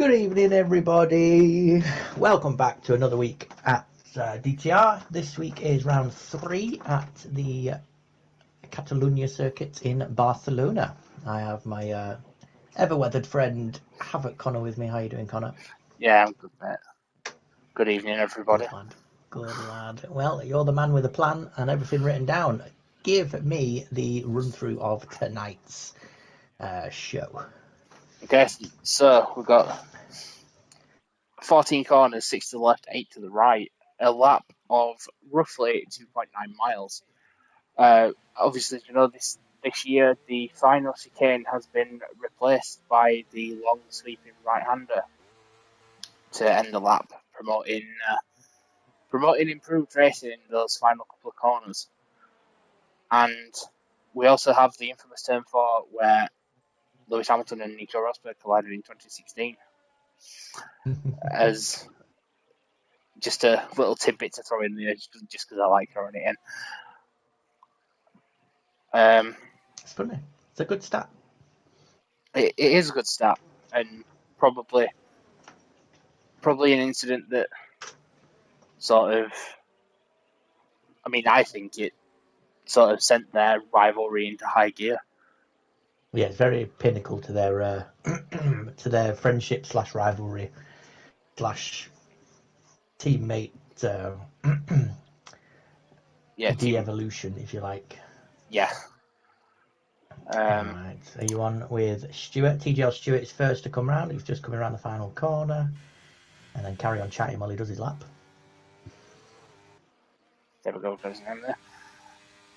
Good evening, everybody. Welcome back to another week at DTR. This week is round 3 at the Catalunya circuit in Barcelona. I have my ever-weathered friend Havoc Connor with me. How are you doing, Connor? Yeah, I'm good, mate. Good evening, everybody. Good lad. Good lad. Well, you're the man with a plan and everything written down. Give me the run-through of tonight's show. Okay, so we've got 14 corners, 6 to the left, 8 to the right, a lap of roughly 2.9 miles. Obviously, you know, this year the final chicane has been replaced by the long sweeping right-hander to end the lap, promoting improved racing in those final couple of corners. And we also have the infamous turn 4 where Lewis Hamilton and Nico Rosberg collided in 2016. As just a little tidbit to throw in there, just because I like throwing it in. It's funny. It's a good stat. It is a good start, and probably an incident that sort of, I think it sort of sent their rivalry into high gear. Yeah, it's very pinnacle to their to their friendship / rivalry / teammate Yeah, de-evolution, if you like. Yeah. Right, are you on with Stuart? TGL Stewart is first to come round. He's just coming around the final corner, and then carry on chatting while he does his lap. There we go, there's an M there.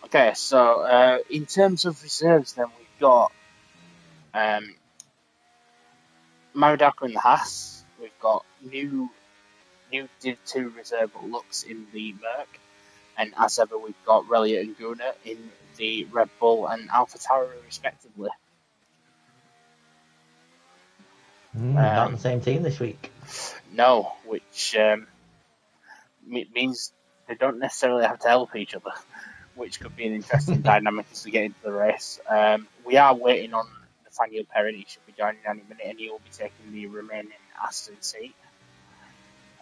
Okay, so in terms of reserves, then we've got Maridaka in the Haas. We've got new Div 2 reserve looks in the Merc. And as ever, we've got Relia and Guna in the Red Bull and Alpha Tower, respectively. Not on the same team this week. No, which means they don't necessarily have to help each other, which could be an interesting dynamic as we get into the race. We are waiting on Nathaniel Perrin. He should be joining any minute, and he will be taking the remaining Aston seat.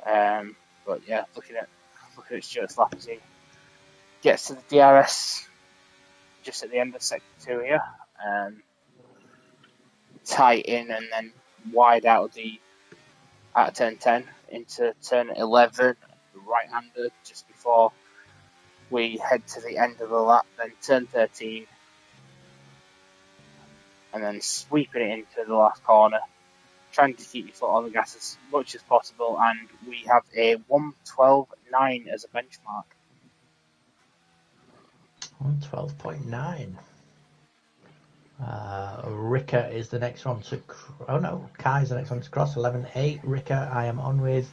But yeah, looking at Stuart's lap as he gets to the DRS just at the end of sector 2 here. Tight in and then wide out of turn 10 into turn 11, the right-hander just before we head to the end of the lap, then turn 13, and then sweeping it into the last corner, trying to keep your foot on the gas as much as possible, and we have a 1:12.9 as a benchmark. 1:12.9. Rika is the next one to... Oh no, Kai is the next one to cross. 11.8. Rika, I am on with.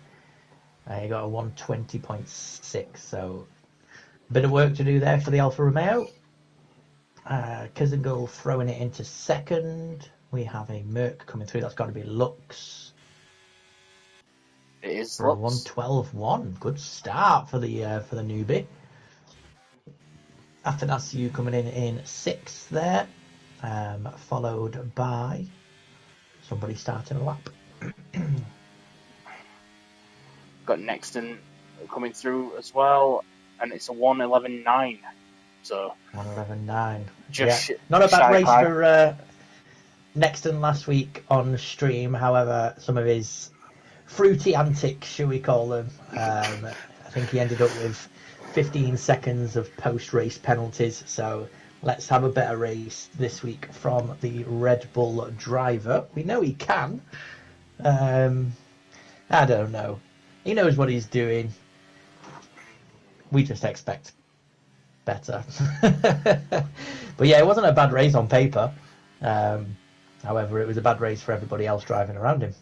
You got a 1:20.6. So a bit of work to do there for the Alfa Romeo. Kizengul throwing it into second. We have a Merc coming through. That's got to be Lux. It is for Lux. A 1:12.1. Good start for the newbie. Athanasiou coming in sixth there. Followed by somebody starting a lap. Got Nexton coming through as well, and it's a 1:11.9. So 1:11.9. Just not a bad race high. For Nexton last week on stream. However, some of his fruity antics, shall we call them, I think he ended up with 15 seconds of post-race penalties. So let's have a better race this week from the Red Bull driver. We know he can. I don't know. He knows what he's doing. We just expect better. But yeah, it wasn't a bad race on paper. However, it was a bad race for everybody else driving around him.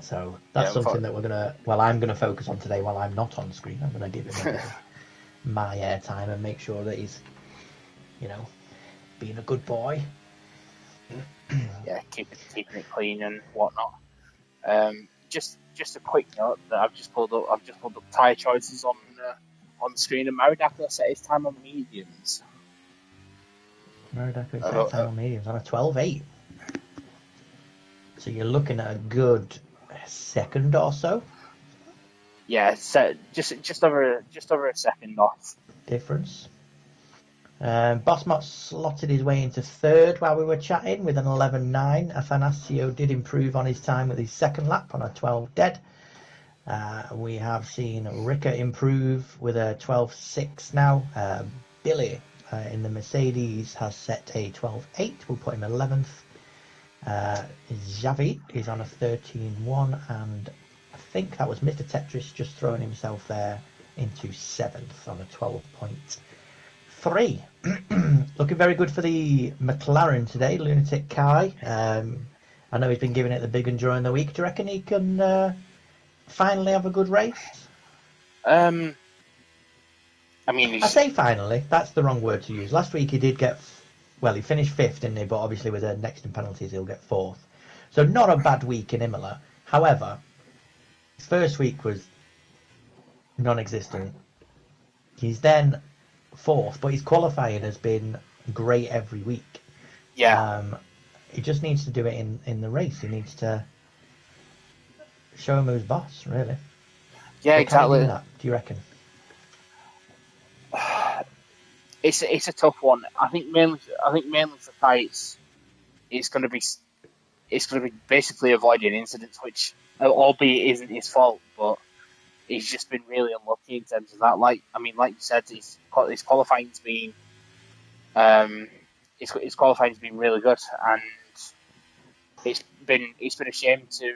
So that's something that I'm gonna focus on today while I'm not on screen. I'm gonna give him my airtime and make sure that he's, being a good boy. Yeah, keeping it clean and whatnot. Just a quick note that I've just pulled up tyre choices on the screen, and Maridaka set his time on mediums. Maridaka set time on mediums on a 12.8. So you're looking at a good second or so Yeah, so just over a second off. difference. Bosmot slotted his way into third while we were chatting with an 11.9. Athanasio did improve on his time with his second lap on a 12 dead. We have seen Ricker improve with a 12.6 now. Billy in the Mercedes has set a 12.8. We'll put him 11th. Xavi is on a 13.1, and I think that was Mr. Tetris just throwing himself there into 7th on a 12.3. Looking very good for the McLaren today, Lunatic Kai. I know he's been giving it the big one during the week. Do you reckon he can finally have a good race? I mean, I say finally, that's the wrong word to use. Last week he did get, well, he finished 5th, didn't he? But obviously with the next in penalties he'll get 4th. So not a bad week in Imola. However, his first week was non-existent. He's then 4th, but his qualifying has been great every week. yeah, He just needs to do it in the race. He needs to show him who's boss, really. yeah, But can he do exactly. that, do you reckon? It's a tough one. I think mainly for Kai, it's going to be basically avoiding incidents, which albeit isn't his fault, but he's just been really unlucky in terms of that. Like you said, his qualifying's been his qualifying's been really good, and it's been a shame to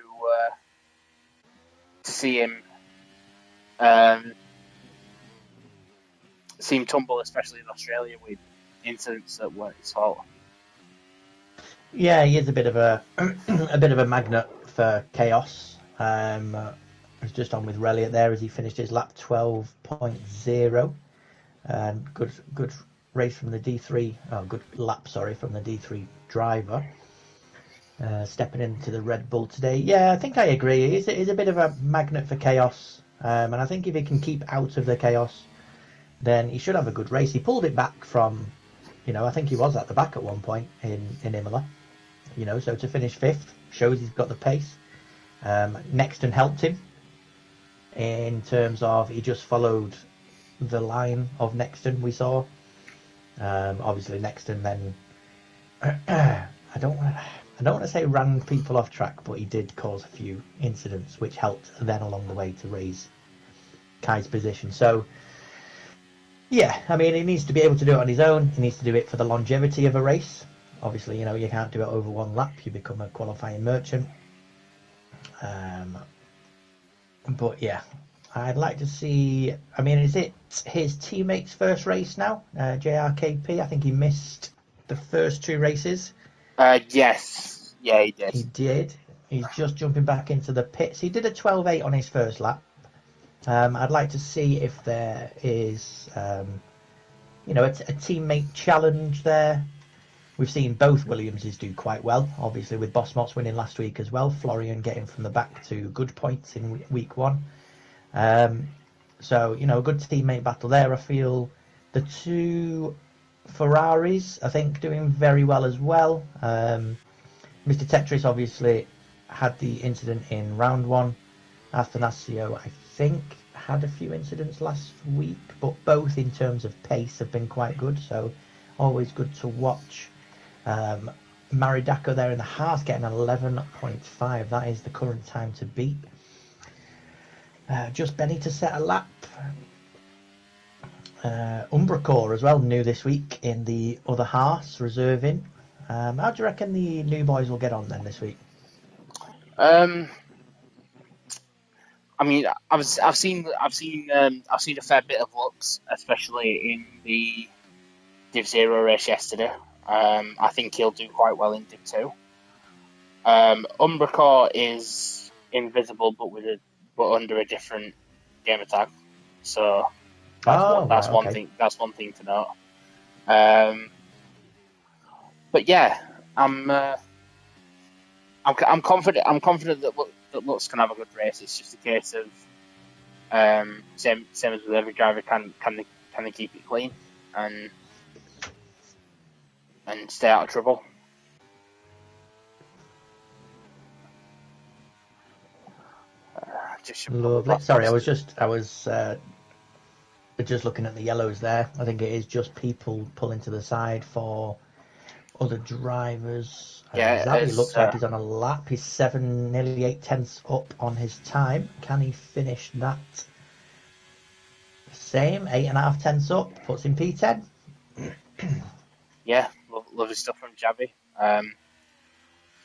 um, see him tumble, especially in Australia with incidents that weren't his fault. Yeah, he is a bit of a a bit of a magnet for chaos. I was just on with Reliot there as he finished his lap 12.0. Good race from the D3. Oh, good lap, sorry, from the D3 driver. Stepping into the Red Bull today. Yeah, I think I agree. He's a bit of a magnet for chaos. And I think if he can keep out of the chaos, then he should have a good race. He pulled it back from, I think he was at the back at one point in Imola. So to finish 5th shows he's got the pace. Nexton helped him in terms of he just followed the line of Nexton we saw. Obviously Nexton then I don't want to say ran people off track, but he did cause a few incidents which helped then along the way to raise Kai's position. So yeah, I mean, he needs to be able to do it on his own. He needs to do it for the longevity of a race. Obviously, you can't do it over one lap. You become a qualifying merchant. But yeah, I'd like to see. I mean, is it his teammate's first race now? JRKP. I think he missed the first 2 races. Yes, yeah, he did. He did. He's just jumping back into the pits. He did a 12.8 on his first lap. I'd like to see if there is, a teammate challenge there. We've seen both Williamses do quite well, obviously with Bosmots winning last week as well. Florian getting from the back to good points in week 1. So, a good teammate battle there. I feel the 2 Ferraris, I think, doing very well as well. Mr. Tetris obviously had the incident in round 1. Athanasio, I think, had a few incidents last week, but both in terms of pace have been quite good, so always good to watch. Maridako there in the Haas getting 11.5. That is the current time to beat. Just Benny to set a lap. Umbracore as well, new this week in the other Haas, reserving. How do you reckon the new boys will get on then this week? I mean, I've seen a fair bit of looks, especially in the Div 0 race yesterday. I think he'll do quite well in Div 2. Umbracore is invisible, but under a different gamer tag. So that's one Okay. thing. That's one thing to note. But yeah, I'm confident. I'm confident that Lutz can have a good race. It's just a case of same as with every driver. Can they keep it clean and stay out of trouble? should probably Lovely. pass Sorry, I past was it. just looking at the yellows there. I think it is just people pulling to the side for other drivers. Yeah, Zabi as looks like he's on a lap. He's nearly 8 tenths up on his time. Can he finish that? Same, 8.5 tenths up. Puts him P10. yeah, lovely stuff from Jabby.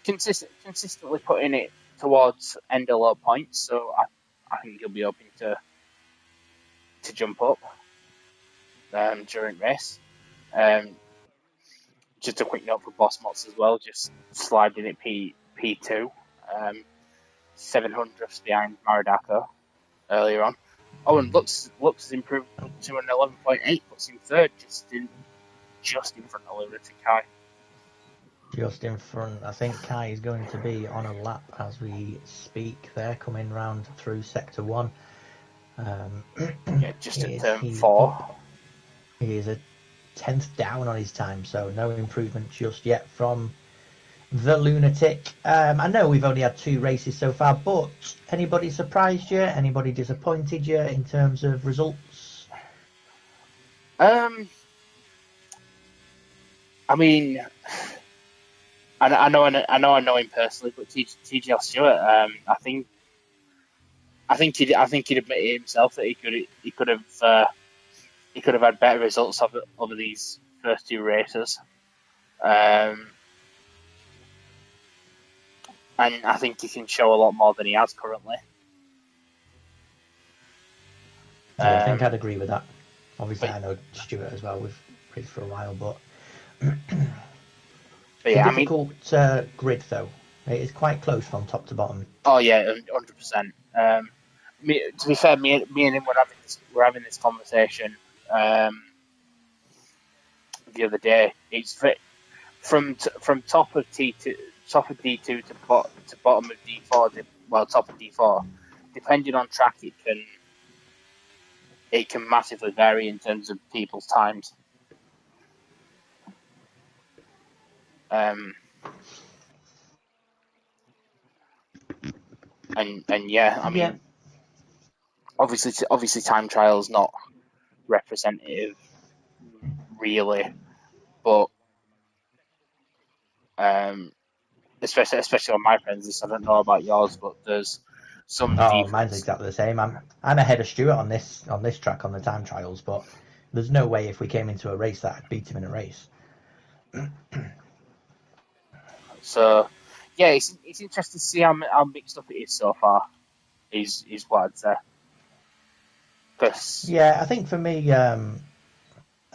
Consistently putting it towards end of low points, so I think he'll be hoping to jump up during race. Um, just a quick note for Boss Mods as well, just sliding it P2, 700ths behind Maradako earlier on. Oh, and looks has improved to an 11.8, puts him third, just in front of Lunatic Kai. Just in front. I think Kai is going to be on a lap as we speak. They're coming round through sector 1. Yeah, just at Is turn he 4. up? He is a tenth down on his time, so no improvement just yet from the Lunatic. I know we've only had 2 races so far, but anybody surprised you? Anybody disappointed you in terms of results? I mean, I know him personally, but TGL Stewart, I think he'd admitted himself that he could have had better results over these first 2 races. And I think he can show a lot more than he has currently. Yeah, I think I'd agree with that. Obviously, I know Stuart as well. We've raced for a while, but yeah, a difficult grid though. It is quite close from top to bottom. Oh yeah, 100%. To be fair, me and him were having this conversation the other day. It's from top of D2 to bottom of D4. Well, top of D4, depending on track, it can massively vary in terms of people's times. And yeah, I mean, obviously, time trial's not representative, really, but especially on my friends list. I don't know about yours, but there's some Mine's exactly the same. I'm ahead of Stuart on this track on the time trials, but there's no way if we came into a race that I'd beat him in a race. So yeah, it's interesting to see how mixed up it is so far. Is what I'd say. Yeah, I think for me, I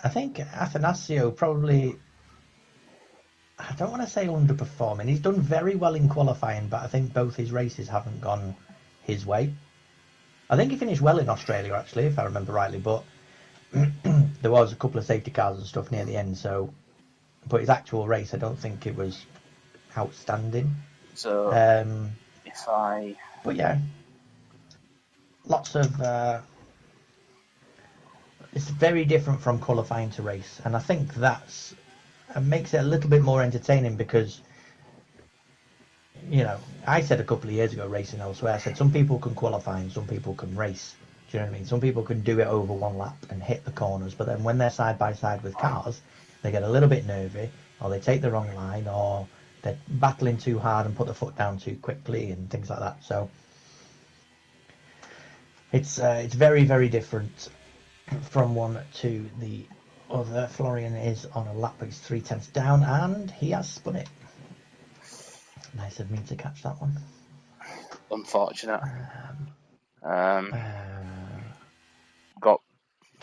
think Athanasio probably. I don't want to say underperforming. He's done very well in qualifying, but I think both his races haven't gone his way. I think he finished well in Australia, actually, if I remember rightly, but there was a couple of safety cars and stuff near the end, so... But his actual race, I don't think it was outstanding. So, But yeah, lots of... it's very different from qualifying to race, and I think that's... makes it a little bit more entertaining because... You know, I said a couple of years ago, racing elsewhere, I said some people can qualify and some people can race. Do you know what I mean? Some people can do it over one lap and hit the corners, but then when they're side by side with cars, they get a little bit nervy, or they take the wrong line, or they're battling too hard and put the foot down too quickly and things like that. So it's very, very different from one to the other. Florian is on a lap, but he's 3 tenths down, and he has spun it. Nice of me to catch that one. Unfortunate.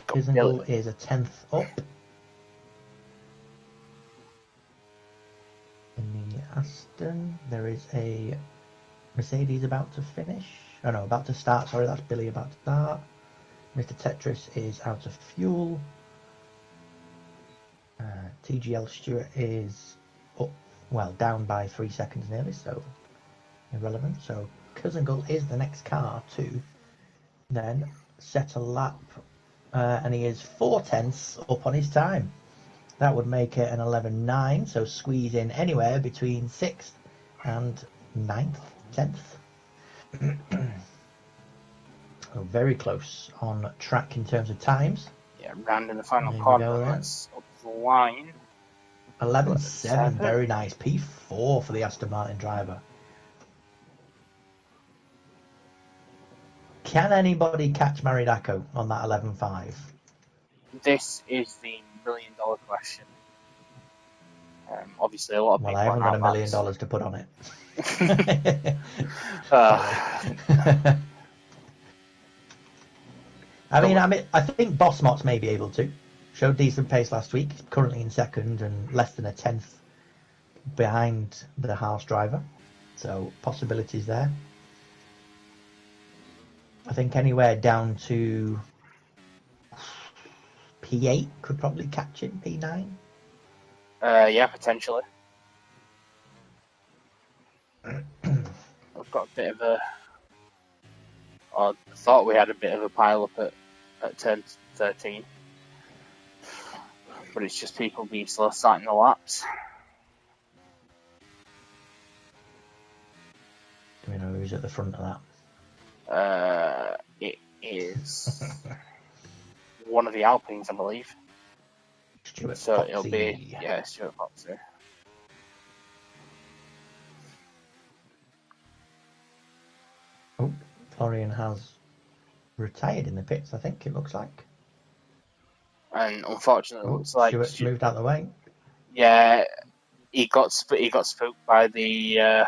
Kizingle is a 10th up. In the Aston, there is a Mercedes about to finish. Oh no, about to start. Sorry, that's Billy about to start. Mr. Tetris is out of fuel. TGL Stewart is up, well, down by 3 seconds nearly, so irrelevant. So Kizingle is the next car to then set a lap, and he is 4 tenths up on his time. That would make it an 11.9, so squeeze in anywhere between 6th and 9th, 10th. So very close on track in terms of times. Yeah, round in the final There we corner. go then. That's up the line. 11.7, very nice. P4 for the Aston Martin driver. Can anybody catch Maridako on that 11.5? This is the $1 million question. Obviously, a lot of Well, people I haven't got $1 million backs. to put on it. I think Boss Mott's may be able to. Showed decent pace last week. Currently in second and less than a tenth behind the Haas driver. So possibilities there. I think anywhere down to P8 could probably catch him. P9. Yeah, potentially. I've got a bit of a. I thought we had a bit of a pile up at turn 13, but it's just people being slow starting the laps. Do we know who's at the front of that? It is one of the Alpines, I believe. Stuart So Foxy. it'll be Stuart Foxy. Oh, Florian has retired in the pits, I think it looks like. And unfortunately, it looks like Stuart's moved out of the way. Yeah, he got spooked by the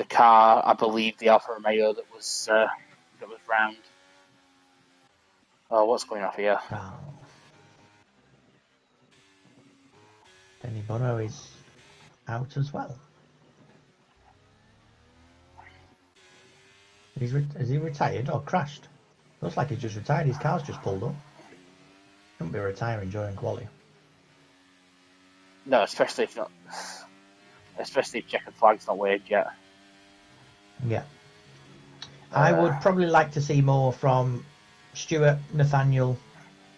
car. I believe the Alfa Romeo that was round. Oh, what's going off here? Oh. Danny Bono is out as well. Has he retired or crashed? Looks like he's just retired. His car's just pulled up. Shouldn't be retiring during quali. No, especially if checkered flag's not waved yet. Yeah. I would probably like to see more from Stuart, Nathaniel,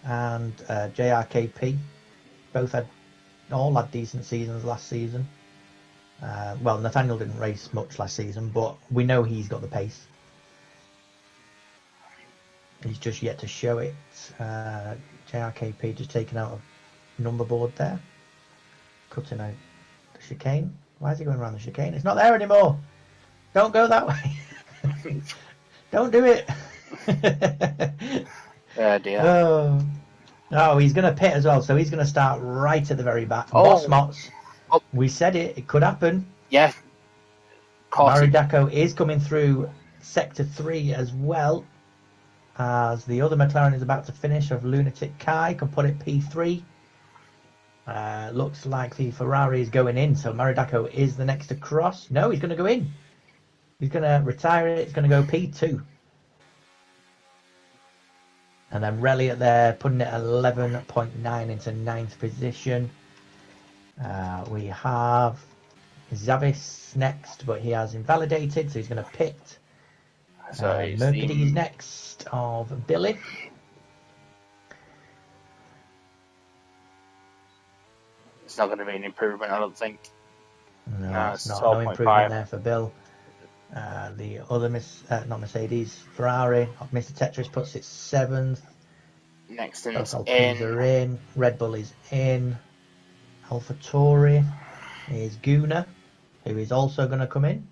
and JRKP. All had decent seasons last season. Well, Nathaniel didn't race much last season, but we know he's got the pace. He's just yet to show it. JRKP just taken out of number board there. Cutting out the chicane. Why is he going around the chicane? It's not there anymore. Don't go that way. Don't do it. Oh dear. Oh, he's going to pit as well, so he's going to start right at the very back. Boss Motts. Oh. We said it could happen. Yeah. Maridako is coming through Sector 3 as well, as the other McLaren is about to finish of Lunatic Kai. Can put it P3. Looks like the Ferrari is going in, so Maridako is the next to cross. No, he's going to go in. He's going to retire it. It's going to go P2. And then Relly there, putting it 11.9 into 9th position. We have Zavis next, but he has invalidated, so he's going to pit. So Mercedes next of Billy. It's not going to be an improvement, I don't think. No, it's not. No improvement there for Bill. The other not Mercedes, Ferrari. Mr. Tetris puts it 7th. Next Both in. are in. Red Bull is in. AlphaTauri is Guna, who is also going to come in.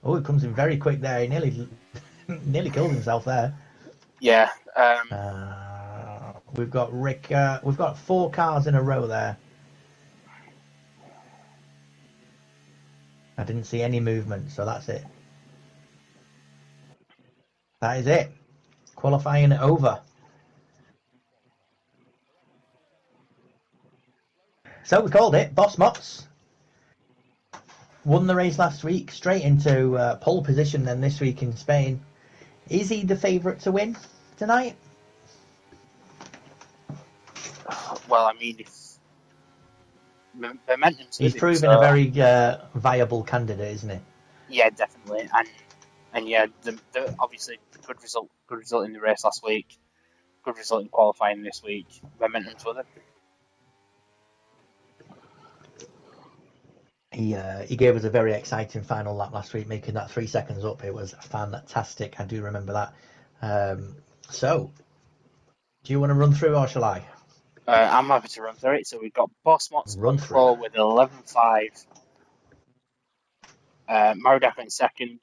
Oh, he comes in very quick there. He nearly killed himself there. Yeah. We've got Rick. We've got 4 cars in a row there. I didn't see any movement, so that's it. That is it. Qualifying over. So we called it. Boss Motts won the race last week, straight into pole position then this week in Spain. Is he the favourite to win tonight? Well, I mean, momentum's He's proven a very viable candidate, isn't he? Yeah, definitely. And yeah, obviously good result in the race last week, good result in qualifying this week. Momentum's with him. He gave us a very exciting final lap last week, making that 3 seconds up. It was fantastic. I do remember that. So, do you want to run through or shall I? I'm happy to run through it. So we've got Bossmots Run on through. pole with 11.5. Maridappa in second.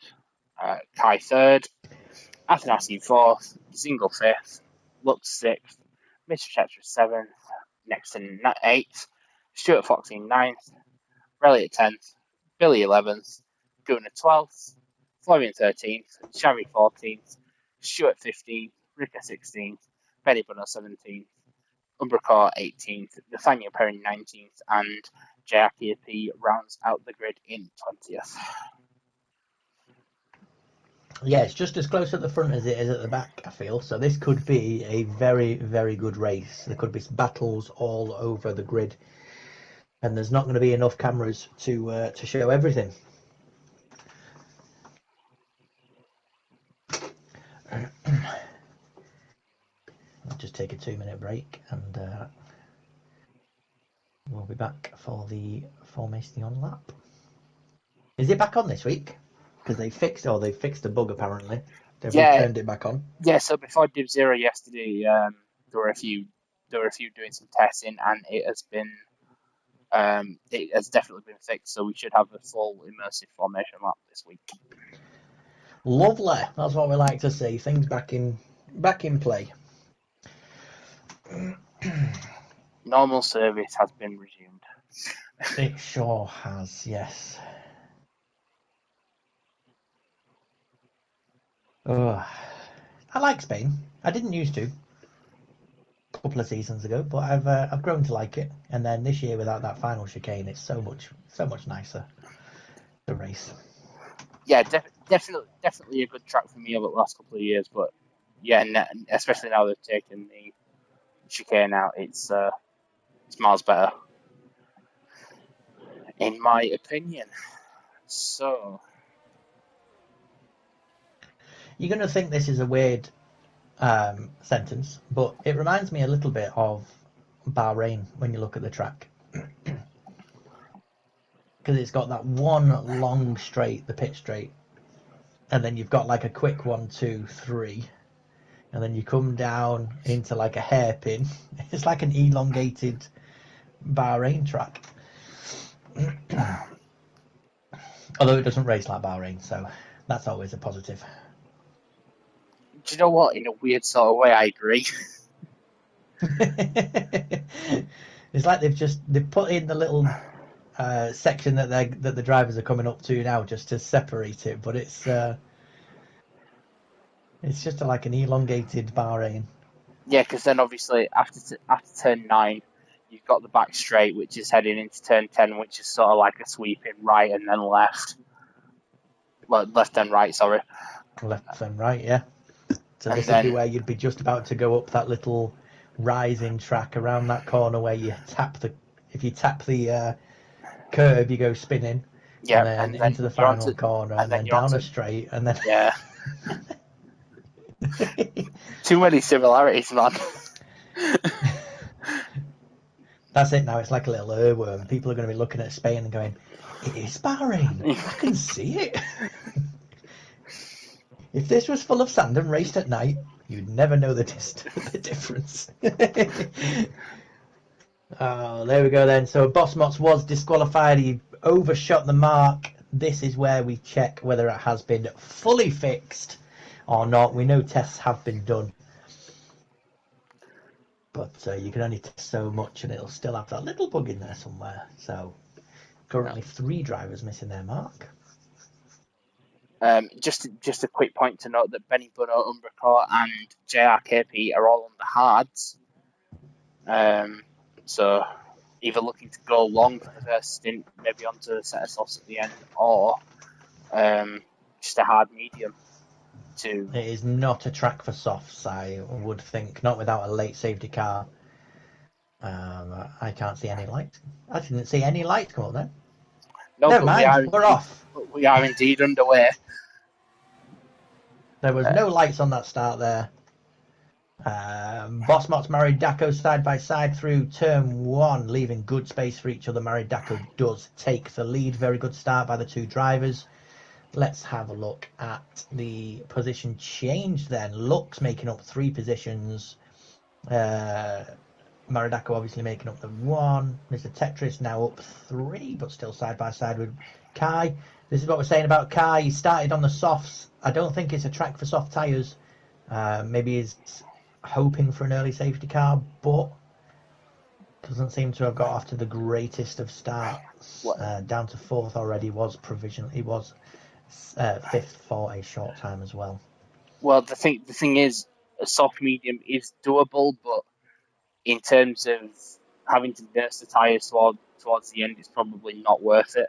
Kai third. Athanasi fourth. Zingle fifth. Lux sixth. Mr. Tetra seventh. Nexon eighth. Stuart Fox in ninth. Relly at 10th. Billy 11th. Gunnar 12th. Florian 13th. Shammy 14th. Stuart 15th. Rika 16th. Benny Bunner 17th. Umbracore 18th, Nathaniel Perry 19th, and Jackie P rounds out the grid in 20th. Yeah, it's just as close at the front as it is at the back, I feel. So this could be a very, very good race. There could be battles all over the grid, and there's not going to be enough cameras to show everything. I'll just take a 2-minute break, and we'll be back for the Formation lap. Is it back on this week? Because they fixed the bug apparently. They've returned it back on. Yeah. So before Div Zero yesterday, there were a few doing some testing, and it has definitely been fixed. So we should have a full immersive formation lap this week. Lovely. That's what we like to see. Things back in play. Normal service has been resumed. It sure has, yes. Oh, I like Spain. I didn't used to a couple of seasons ago, but I've grown to like it. And then this year, without that final chicane, it's so much nicer to race. Yeah, definitely a good track for me over the last couple of years. But yeah, especially now they've taken the chicane out, it's miles better, in my opinion. So You're going to think this is a weird sentence, but it reminds me a little bit of Bahrain when you look at the track. Because it's got that one long straight, the pit straight, and then you've got like a quick 1, 2, 3, and then you come down into like a hairpin. It's like an elongated Bahrain track. Although it doesn't race like Bahrain, so that's always a positive. do you know what? In a weird sort of way, I agree. It's like they've put in the little section that the drivers are coming up to now just to separate it, but it's just like an elongated Bahrain. Yeah, because then obviously after turn 9, you've got the back straight, which is heading into turn 10, which is sort of like a sweeping right and then left. Well, left and right, sorry. Left and right, yeah. So And this would be then where you'd be just about to go up that little rising track around that corner where you if you tap the curve, you go spinning, yeah, and then into the final corner, and then down a straight, and then yeah. Too many similarities, man. That's it now. It's like a little earworm. People are going to be looking at Spain and going, "It is Bahrain. I can see it." If this was full of sand and raced at night, you'd never know the difference. Oh, there we go then. So Bossmots was disqualified. He overshot the mark. This is where we check whether it has been fully fixed or not. We know tests have been done, but you can only test so much, and it'll still have that little bug in there somewhere. So currently 3 drivers missing their mark. Just a quick point to note that Benny Bunno, Umbracore, and JRKP are all on the hards. So either looking to go long for the first stint, maybe onto the set of softs at the end, or just a hard medium. It is not a track for softs, I would think. Not without a late safety car. I can't see any lights. I didn't see any lights come up then. No, Never mind, we're off. But we are indeed underway. There was no lights on that start there. Bossmots married Daco side by side through turn 1, leaving good space for each other. Married Daco does take the lead. Very good start by the 2 drivers. let's have a look at the position change then. Lux making up 3 positions. Maridako obviously making up the 1. Mr. Tetris now up 3, but still side by side with Kai. This is what we're saying about Kai. He started on the softs. I don't think it's a track for soft tyres. Maybe he's hoping for an early safety car, but doesn't seem to have got off to the greatest of starts. Down to 4th already. Was provisional. He was 5th for a short time as well. Well, the thing is, a soft medium is doable, but in terms of having to nurse the tyres towards the end, it's probably not worth it.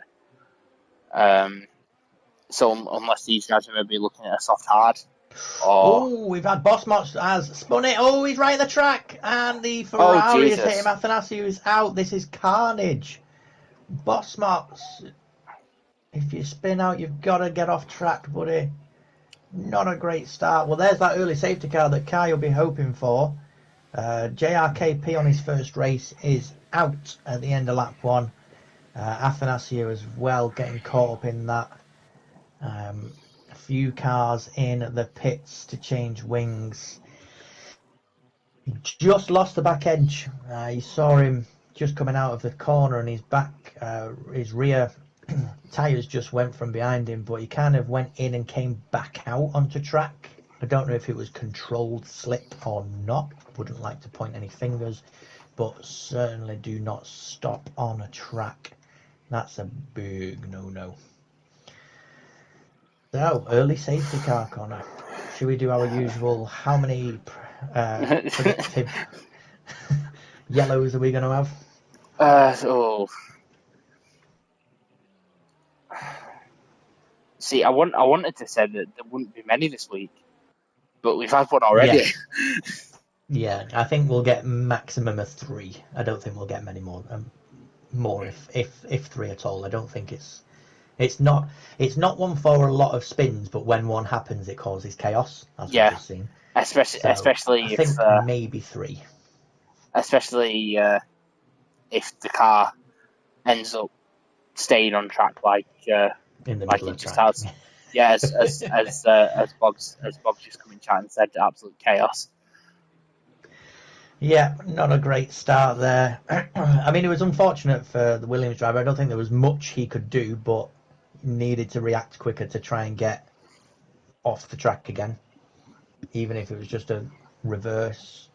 So unless these guys are maybe looking at a soft hard. Oh, we've had Bossmots has spun it. Oh, he's right at the track, and the Ferrari has hit him. Athanasiou is out. This is carnage. Bossmots, if you spin out, you've got to get off track, buddy. Not a great start. Well, there's that early safety car that Kai will be hoping for. JRKP on his first race is out at the end of lap 1. Athanasiou as well getting caught up in that. A few cars in the pits to change wings. He just lost the back edge. You saw him just coming out of the corner, and his rear tyres just went from behind him, but he kind of went in and came back out onto track. I don't know if it was controlled slip or not. Wouldn't like to point any fingers, but certainly do not stop on a track. That's a big no-no. So, early safety car, Connor. Should we do our usual, how many predictive yellows are we going to have? See, I wanted to say that there wouldn't be many this week, but we've had one already. Yeah, I think we'll get maximum of 3. I don't think we'll get many more. If 3 at all. I don't think it's not one for a lot of spins, but when one happens, it causes chaos. As we've just seen. Especially I if think maybe 3. Especially if the car ends up staying on track like in the middle of just track. has. Yeah, as Boggs just come in chat and said, absolute chaos. Yeah, not a great start there. I mean, it was unfortunate for the Williams driver. I don't think there was much he could do, but needed to react quicker to try and get off the track again, even if it was just a reverse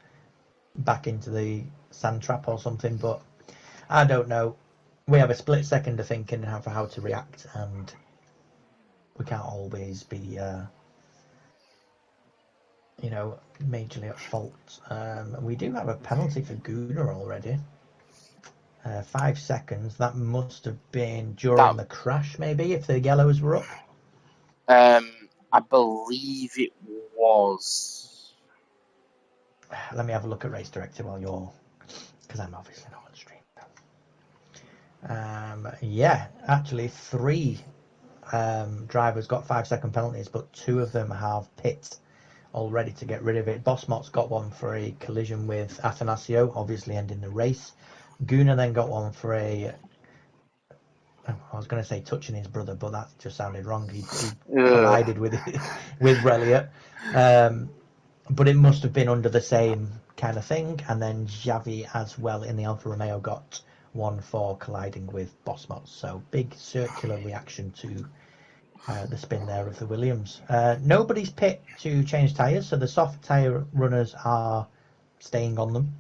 back into the sand trap or something. But I don't know. We have a split second of thinking how to react, and we can't always be majorly at fault. We do have a penalty for Gunnar already. 5 seconds. That must have been during the crash, maybe, if the yellows were up. I believe it was. Let me have a look at Race Director while you're, because I'm obviously not on stream. Yeah, actually 3 drivers got 5-second penalties, but 2 of them have pit already to get rid of it. Bossmot's got one for a collision with Athanasiou, obviously ending the race. Gunnar then got one for I was going to say touching his brother, but that just sounded wrong. He collided with Reliot. But it must have been under the same kind of thing. And then Xavi as well in the Alfa Romeo got one for colliding with Bossmot. So big circular reaction to the spin there of the Williams. Nobody's pit to change tyres, so the soft tyre runners are staying on them.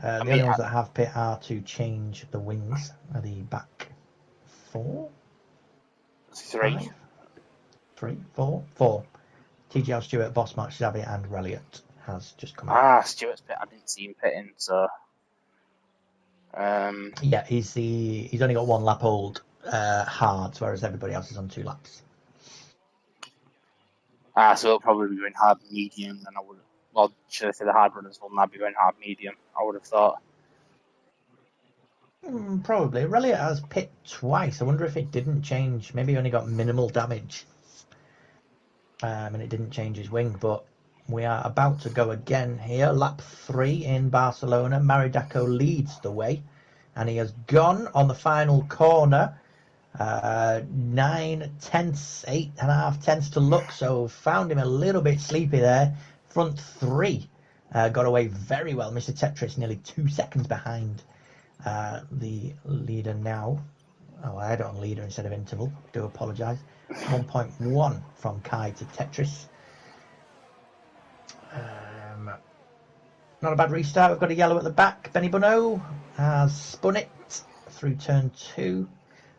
The only ones that have pit are to change the wings. Are the back 4? 3. 4. TGL Stewart, Bossmot, Xavi and Reliot has just come out. Stewart's pit. I didn't see him pitting, so... Yeah, he's only got 1 lap old hards, whereas everybody else is on 2 laps. So he'll probably be going hard medium, then I would have... Well, should I say the hard runners will now be going hard medium, I would have thought. Probably. Reliot has pit twice. I wonder if it didn't change. Maybe he only got minimal damage. And it didn't change his wing, but we are about to go again here. Lap 3 in Barcelona. Maridako leads the way, and he has gone on the final corner. 9 tenths, 8.5 tenths to Lux, so found him a little bit sleepy there. Front three got away very well. Mr. Tetris nearly 2 seconds behind the leader now. Oh, I had it on leader instead of interval. Do apologise. 1.1 from Kai to Tetris. Not a bad restart. We've got a yellow at the back. Benny Bono has spun it through turn 2.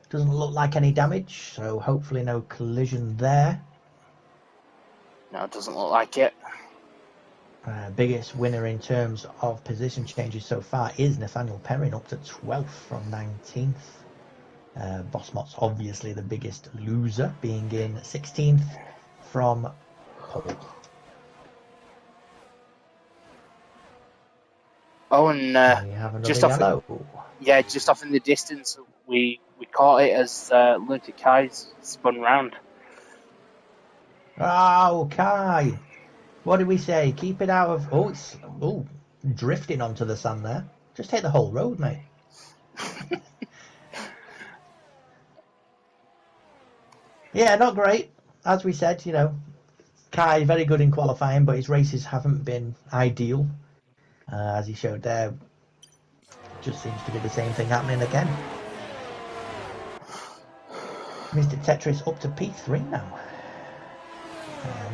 Doesn't look like any damage, so hopefully no collision there. No, it doesn't look like it. Biggest winner in terms of position changes so far is Nathaniel Perrin, up to 12th from 19th. Bossmot's obviously the biggest loser, being in 16th from pole. Oh, and We have another yellow. Just off in the distance, we caught it as Lunatic Kai's spun round. Oh, Kai! What did we say? Keep it out of... Oh, it's drifting onto the sand there. Just take the whole road, mate. Yeah, not great. As we said, Kai very good in qualifying, but his races haven't been ideal. As he showed there, just seems to be the same thing happening again. Mr. Tetris up to P3 now.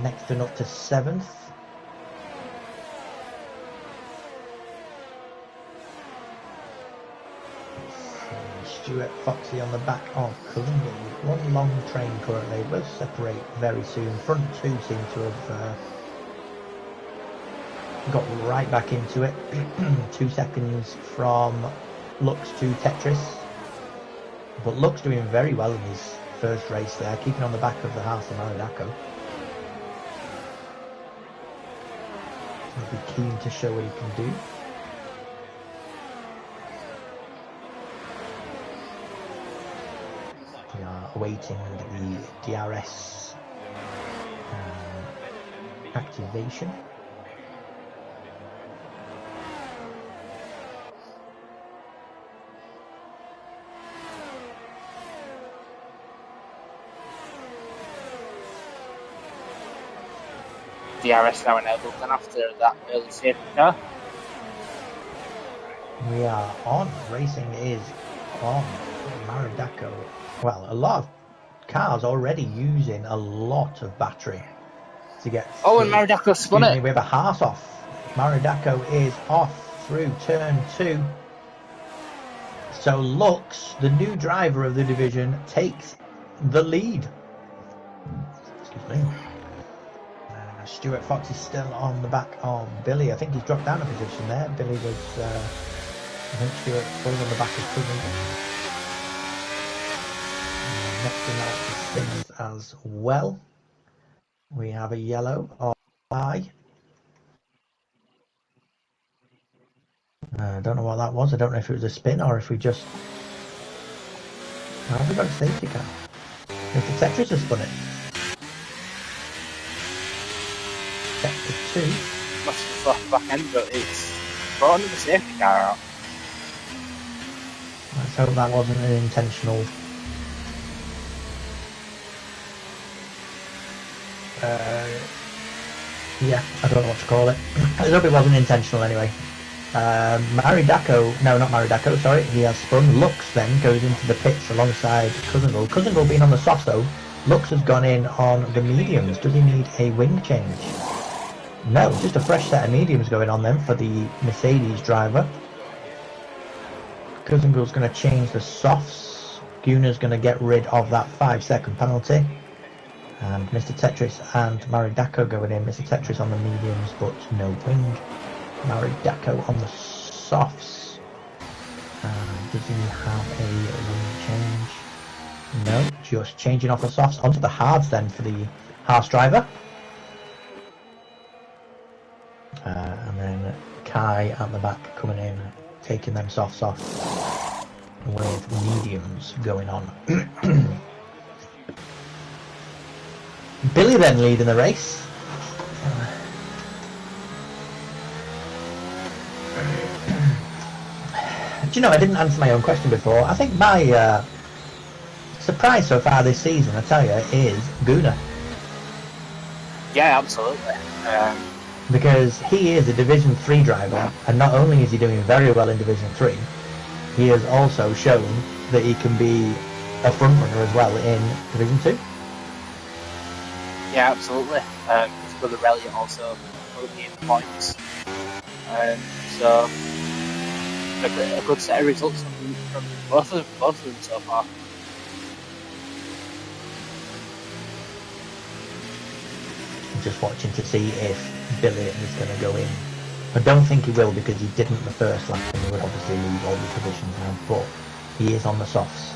Next one up to 7th. Stuart Foxy on the back of Columbia. One long train currently. Will separate very soon. Front two seem to have got right back into it. 2 seconds from Lux to Tetris. But Lux doing very well in his first race there, keeping on the back of the house of Maridako. He'll be keen to show what he can do. We are awaiting the DRS activation. DRS now enabled then after that early safety car. We are on. Racing is on. Maridako. Well, a lot of cars already using a lot of battery to get. Oh, and Maridako spun it. We have a heart off. Maridako is off through turn 2. So Lux, the new driver of the division, takes the lead. Excuse me. Stuart Fox is still on the back of Billy. I think he's dropped down a position there. Billy was, I think Stuart was on the back of Cousins. Next in out to spins as well. We have a yellow on I. I don't know what that was. I don't know if it was a spin or if we just... How have we got a safety car? Mr. Tetris has spun it. Sector 2. Must have off the back end, but it's brought another safety car out. Let's hope that wasn't an intentional... yeah, I don't know what to call it. I hope it wasn't intentional anyway. Maridako, no, not Maridako, sorry, he has spun. Lux then goes into the pits alongside Cousingle. Cousingle being on the softs though, Lux has gone in on the mediums. Does he need a wing change? No, just a fresh set of mediums going on then for the Mercedes driver. Cousingle's going to change the softs. Guna's going to get rid of that 5-second penalty. And Mr. Tetris and Maridako going in. Mr. Tetris on the mediums, but no wing. Maridako on the softs. Does he have a wing change? No, just changing off the softs onto the hards then for the Haas driver. And then Kai at the back coming in, taking them softs off with mediums going on. Billy then leading the race. Do you know, I didn't answer my own question before. I think my surprise so far this season, I tell you, is Guna. Yeah, absolutely. Because he is a Division 3 driver, and not only is he doing very well in Division 3, he has also shown that he can be a front runner as well in Division 2. Yeah, absolutely. His brother Elliot also put me in the points. So a good set of results from both of them so far. I'm just watching to see if Billy is going to go in. I don't think he will, because he didn't the first lap, and he would obviously lose all the positions now, but he is on the softs.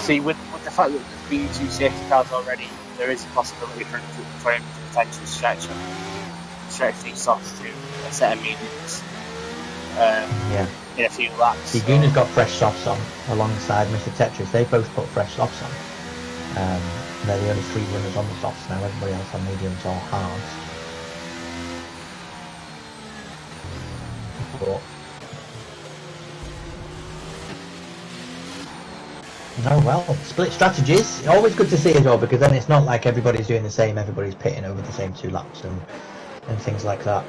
See, with the fact that there's been 2 safety cars already, there is a possibility for him to potentially stretch these softs to a set of mediums. Yeah. In a few laps. Guna's got fresh softs on alongside Mr. Tetris. They both put fresh softs on. They're the only 3 runners on the softs now. Everybody else on mediums or hards. But oh well, split strategies. Always good to see as well, because then it's not like everybody's doing the same. Everybody's pitting over the same 2 laps and things like that.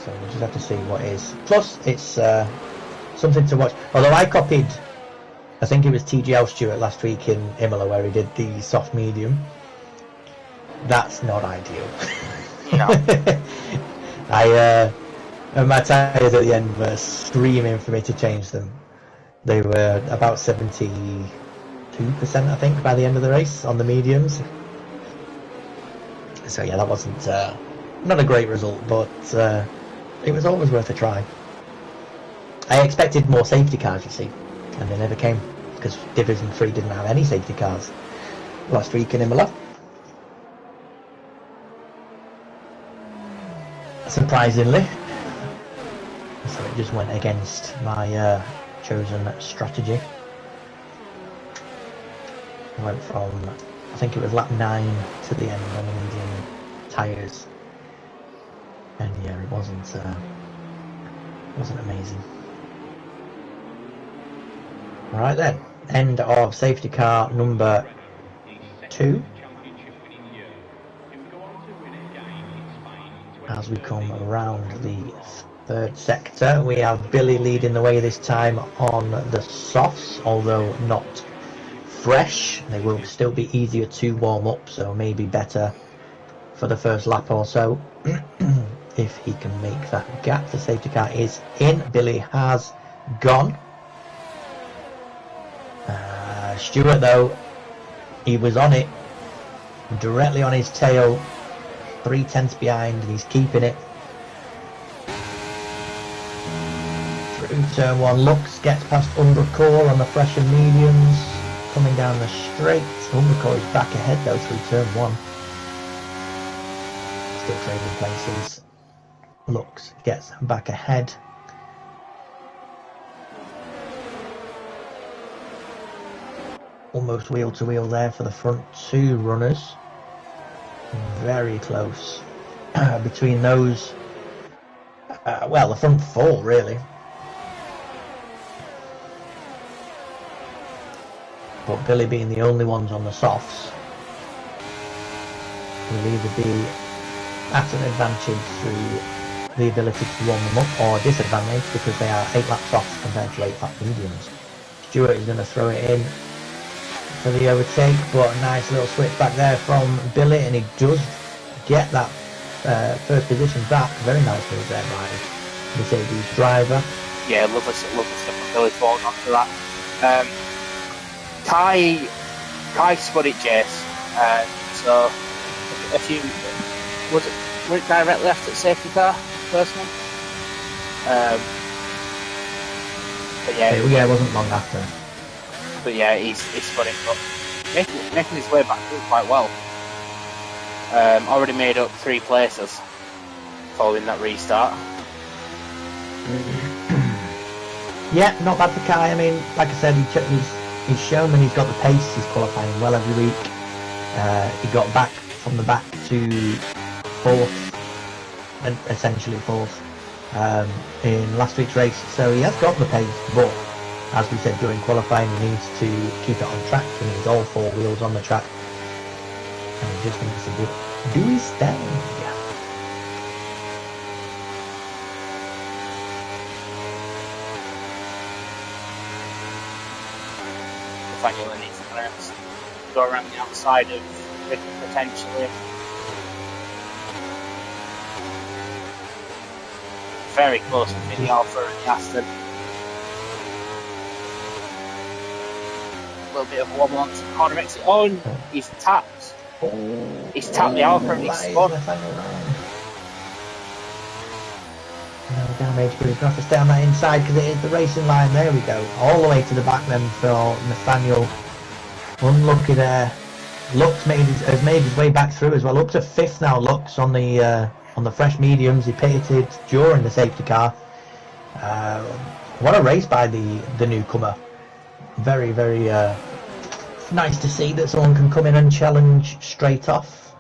So we'll just have to see what is. Plus, it's something to watch. Although I copied, I think it was TGL Stewart last week in Imola where he did the soft medium. That's not ideal. No. And my tyres at the end were screaming for me to change them. They were about 72%, I think, by the end of the race on the mediums. So yeah, that wasn't not a great result, but it was always worth a try. I expected more safety cars, you see, and they never came, because Division 3 didn't have any safety cars last week in Imola. Surprisingly. So it just went against my chosen strategy. I went from, I think it was lap 9 to the end on the medium tyres. And yeah, it wasn't amazing. Right then, end of safety car number 2. As we come around the 3rd sector, we have Billy leading the way this time on the softs, although not fresh. They will still be easier to warm up, so maybe better for the first lap or so. If he can make that gap. The safety car is in. Billy has gone. Stewart, though, he was on it, directly on his tail, 3/10 behind, and he's keeping it. Through turn 1, Lux gets past Umbracore on the fresher mediums, coming down the straight. Umbracore is back ahead though through turn 1. Still trading places. Lux gets back ahead. Almost wheel to wheel there for the front 2 runners. Very close between those. Well, the front 4 really. But Billy being the only ones on the softs will either be at an advantage through the ability to warm them up, or disadvantage because they are 8 laps off compared to 8 lap mediums. Stewart is going to throw it in for the overtake, but a nice little switch back there from Billy, and he does get that first position back. Very nice move there by Mercedes driver. Yeah, lovely stuff from Billy falling onto that. Kai spud it, Jace. So if you was it directly after the safety car, first one? But yeah, it wasn't long after. But yeah, he's spud it, but making his way back through quite well. Already made up 3 places following that restart. Yeah, not bad for Kai. I mean, like I said, he's shown that he's got the pace. He's qualifying well every week. He got back from the back to 4th, and essentially 4th, in last week's race. So he has got the pace, but as we said during qualifying, he needs to keep it on track. He needs all four wheels on the track, and he just needs to do his thing. Nathaniel needs to go around the outside of Rick potentially. Very close between the Alpha and the Aston. A little bit of wobble onto the corner exit. Oh, and he's tapped. He's tapped the Alpha and he's spun. No damage, but he's going to have to stay on that inside because it is the racing line. There we go. All the way to the back then for Nathaniel. Unlucky there. Lux has made his way back through as well. Up to 5th now, Lux on the fresh mediums. He pitted during the safety car. What a race by the newcomer. Very, very nice to see that someone can come in and challenge straight off.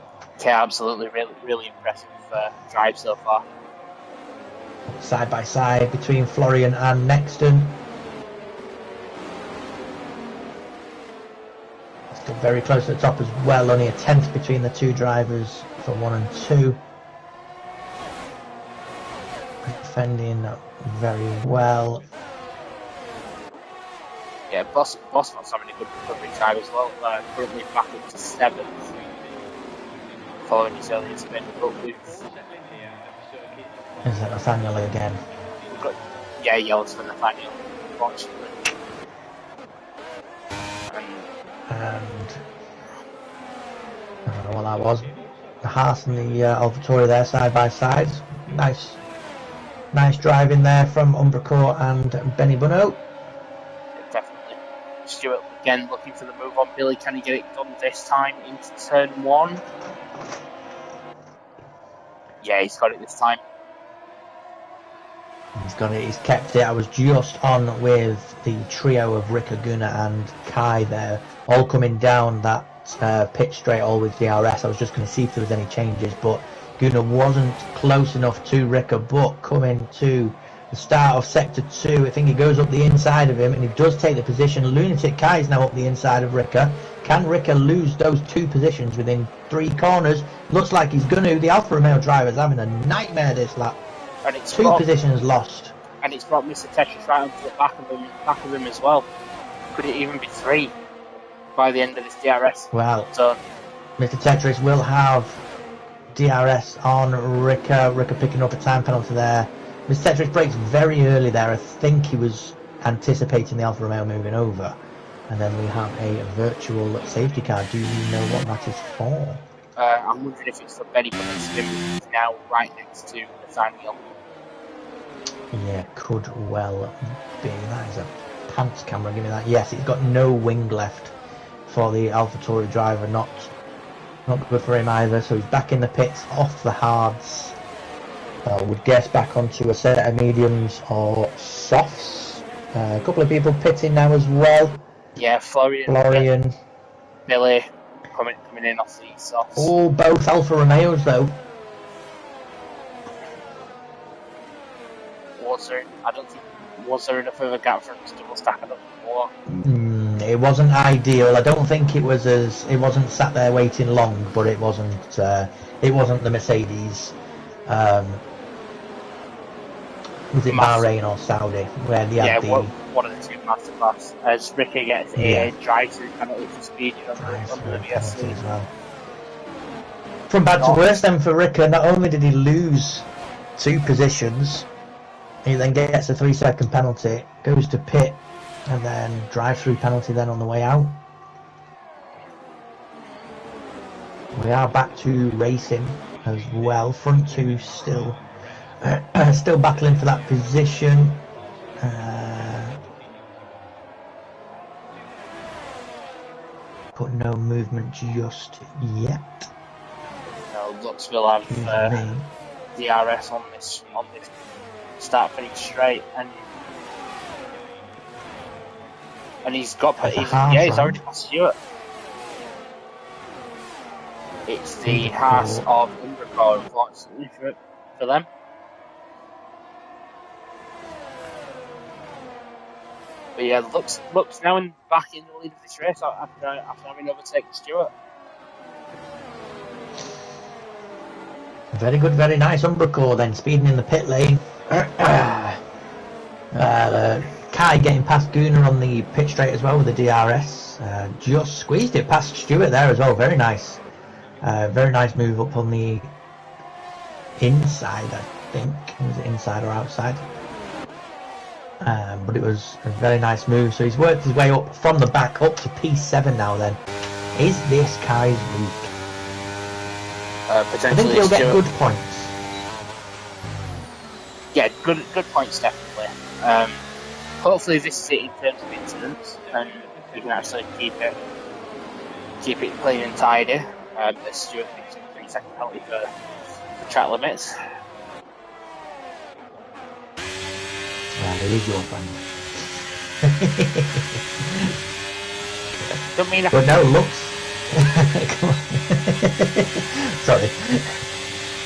Yeah, absolutely. Really, really impressive drive so far. Side by side between Florian and Nexton. Still very close to the top as well. Only a 10th between the two drivers for 1 and 2. Defending very well. Yeah, Bossman's having a good recovery time as well. Currently back up to 7th following his earlier spin. Is it Nathaniel again? Yeah, yells for Nathaniel, unfortunately. And I don't know what that was. The Haas and the AlphaTauri there side by side. Nice driving there from Umbracourt and Benny Bunno. Definitely. Stewart again looking for the move on Billy. Can he get it done this time into turn 1? Yeah, he's got it this time. He's got it, he's kept it. I was just on with the trio of Rick Aguna and Kai there, all coming down that pit straight, all with DRS. I was just going to see if there was any changes, but Guna wasn't close enough to Ricker, but coming to the start of sector 2, I think he goes up the inside of him and he does take the position. Lunatic Kai is now up the inside of Ricker. Can Ricker lose those 2 positions within 3 corners? Looks like he's going to. The Alfa Romeo driver's having a nightmare this lap. And it's 2 positions lost. And it's brought Mr. Tetris right onto the back of him as well. Could it even be 3 by the end of this DRS? Well, so Mr. Tetris will have DRS on Ricker. Ricker picking up a time penalty there. Mr. Tetris brakes very early there. I think he was anticipating the Alfa Romeo moving over. And then we have a virtual safety car. Do you know what that is for? I'm wondering if it's for Benny Bunno's spin, who's now right next to Nathaniel. Yeah, could well be. That is a pants camera, give me that. Yes, he's got no wing left for the AlphaTauri driver. Not good for him either. So he's back in the pits, off the hards. Would guess back onto a set of mediums or softs. A couple of people pitting now as well. Yeah, Florian. Billy coming in off the softs. Oh, both Alfa Romeos though. Was there enough of a gap for him to double stack another more? It wasn't ideal. I don't think it wasn't sat there waiting long, but it wasn't the Mercedes. Was it Bahrain or Saudi where they had one of the 2 masterclass as Ricky gets a drive-through penalty for speed on the VSC as well. From bad to worse then for Ricker. Not only did he lose 2 positions, he then gets a 3-second penalty, goes to pit, and then drive-through penalty then on the way out. We are back to racing as well. Front 2 still battling for that position. But no movement just yet. No, Lux will have DRS on this start finish straight, and he's already passed Stewart. It's the Haas of Umbracourt, unfortunately for them. But yeah, looks now back in the lead of this race after having overtaken Stewart. Very good, very nice. Umbraco then speeding in the pit lane. Kai getting past Gunnar on the pit straight as well with the DRS. Just squeezed it past Stewart there as well. Very nice. Very nice move up on the inside, I think. Was it inside or outside? But it was a very nice move. So he's worked his way up from the back up to P7 now then. Is this Kai's week? Potentially I think he'll get good points. Yeah, good points definitely. Hopefully this is it in terms of incidents, and we can actually keep it clean and tidy. As Stuart thinks it's a 3-second penalty for track limits. Well, it is your friend. Don't mean but no, looks. Come on. Sorry.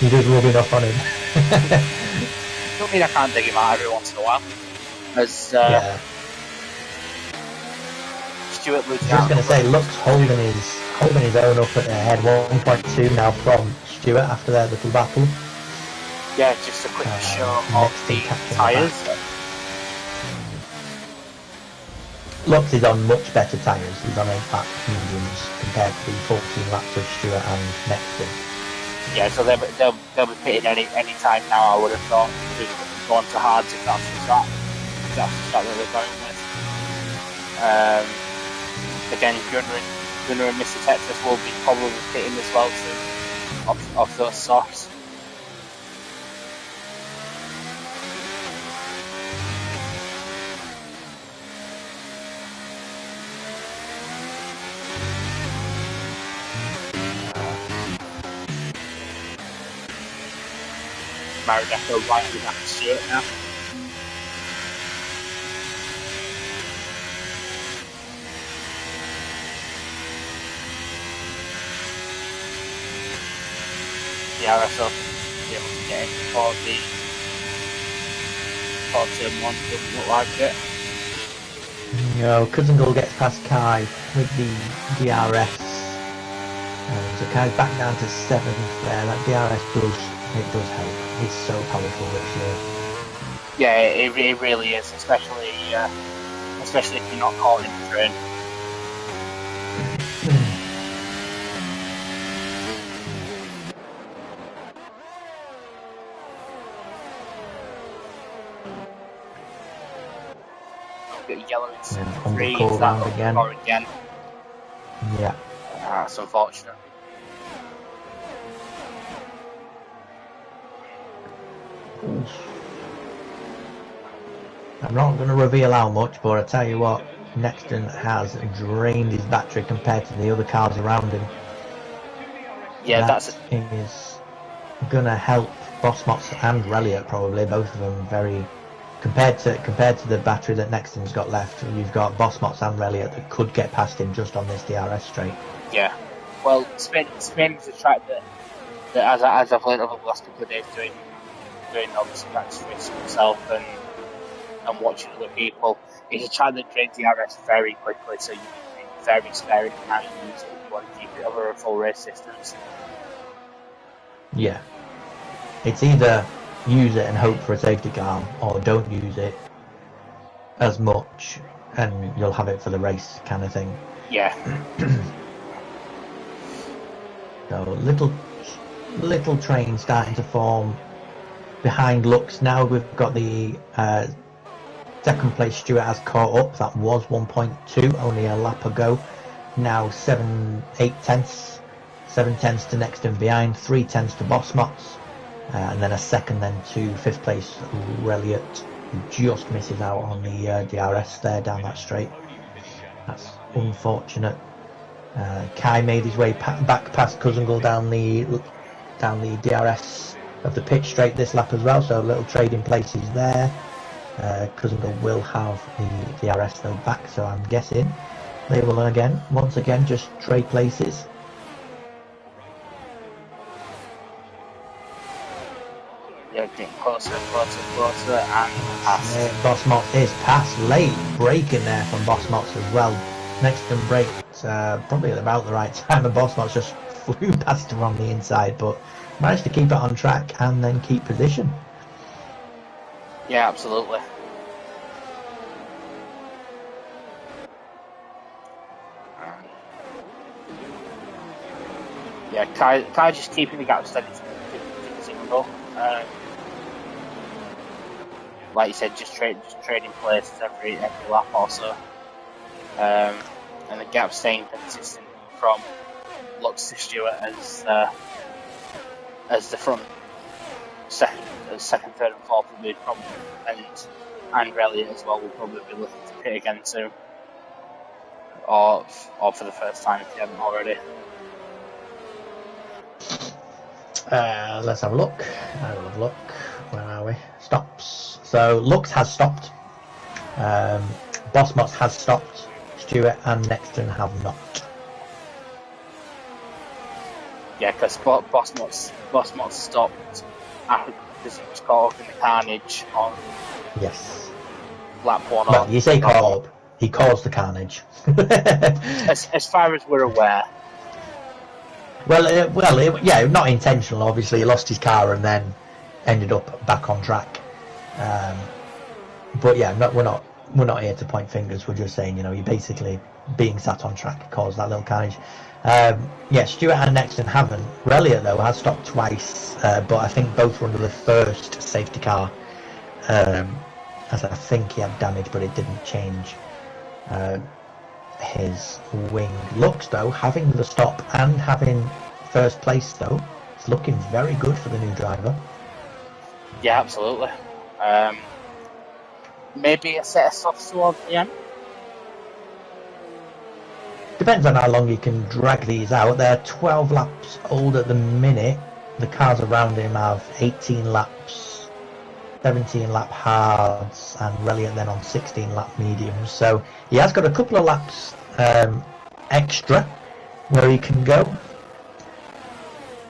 You're just rubbing off on him. Don't mean I can't dig him out every once in a while. As Stuart loses out. I was just going to say, looks holding his own up at the head, 1.2 now from Stuart after their little battle. Yeah, just a quick show of the tyres. Looks is on much better tyres. He's on 8-lap mediums compared to the 14 laps of Stuart and Nexton. Yeah, so they'll be pitting any time now. I would have thought to go on to hards if that's the track that they're going with. Again, Gunnar and Mr. Tetris will be probably pitting as well soon off those softs. Maranello right with that Stuart now. Yeah, so be able to get in before turn 1 doesn't look like it. No, Cousingle gets past Kai with the DRS. So Kai's back down to 7th there. That DRS does help. It's so powerful this year. Yeah, it really is, especially if you're not caught in the train. Got yellow in 3, is that again? Yeah. That's unfortunate. I'm not going to reveal how much, but I tell you what, Nexton has drained his battery compared to the other cars around him. Yeah, that is going to help Bosmots and Reliot probably, both of them very compared to the battery that Nexton's got left. You've got Bosmots and Reliot that could get past him just on this DRS straight. Yeah, well, Spain is a track that as I've learned over the last couple of days doing obviously practice races myself and watching other people, it's a track that drains the DRS very quickly, so you need to be very sparing in how you use it if you want to keep it over a full race distance. Yeah, it's either use it and hope for a safety car, or don't use it as much and you'll have it for the race kind of thing. Yeah. So little train starting to form behind Lux. Now we've got the second place Stuart has caught up. That was 1.2 only a lap ago. Now 7 tenths to Nexton behind, 3 tenths to Bosmots, and then a second then to 5th place Reliot, who just misses out on the DRS there down that straight. That's unfortunate. Kai made his way back past Cousingle down the DRS of the pitch straight this lap as well, so a little trading places there. Cousingle will have the DRS though back, so I'm guessing they will once again just trade places. Yeah, getting closer, closer, closer, and past. Boss Mox is past. Late break in there from Boss Mox as well. Next and braked probably at about the right time, and Boss Mox just flew past him on the inside, but managed to keep it on track and then keep position. Yeah, absolutely. Yeah, Kai just keeping the gap steady to single. Like you said, just trading places every lap or so. And the gap staying consistent from Lux to Stewart as the front second, third, and fourth will be probably, and Elliott as well will probably be looking to pit again soon, or for the first time if you haven't already. Let's have a look. Where are we? Stops. So Lux has stopped. Boss Mox has stopped. Stewart and Nexton have not. Yeah, because Boss Mox stopped because he was caught up in the carnage on lap 1. Well, you say caught up. He caused the carnage. as far as we're aware. Yeah, not intentional. Obviously, he lost his car and then ended up back on track. But yeah, we're not here to point fingers. We're just saying, you basically being sat on track caused that little carnage. Yeah, Stewart and Nexton haven't. Relia though has stopped twice, but I think both were under the first safety car. As I think he had damage, but it didn't change his wing. Lux though, having the stop and having first place though, it's looking very good for the new driver. Yeah, absolutely. Maybe a set of softs towards the end. Depends on how long he can drag these out. They're 12 laps old at the minute. The cars around him have 18 laps, 17 lap hards, and Reliant then on 16 lap mediums. So he has got a couple of laps extra where he can go.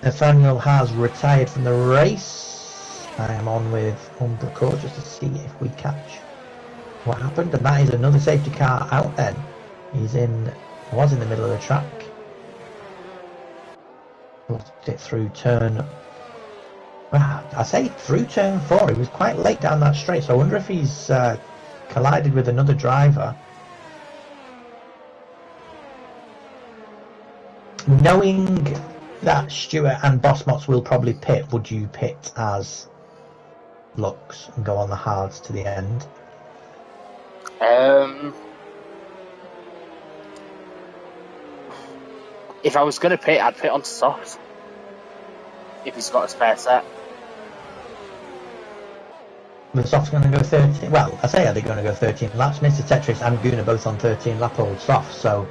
Nathaniel has retired from the race. I am on with Umbraco just to see if we catch what happened, and that is another safety car out then. Was in the middle of the track. Lost it through turn. Well, I say through turn 4. He was quite late down that straight, so I wonder if he's collided with another driver. Knowing that Stewart and Boss Mox will probably pit, would you pit as Lux and go on the hards to the end? If I was going to pit, I'd pit onto soft. If he's got a spare set. The soft's going to go 13. Well, I say are they going to go 13 laps? Mr. Tetris and Goon are both on 13 lap old soft, so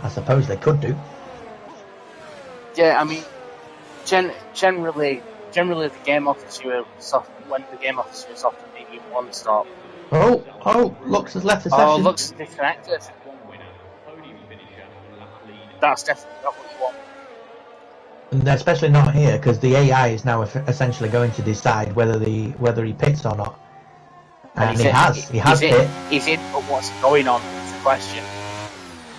I suppose they could do. Yeah, I mean, generally the game offers you a soft. When the game offers you a soft and medium one stop. Oh! Lux has left the session. Oh, Lux is disconnected. That's definitely not what you want. And especially not here, because the AI is now essentially going to decide whether he pits or not. And he has pit. He's in, but what's going on is the question.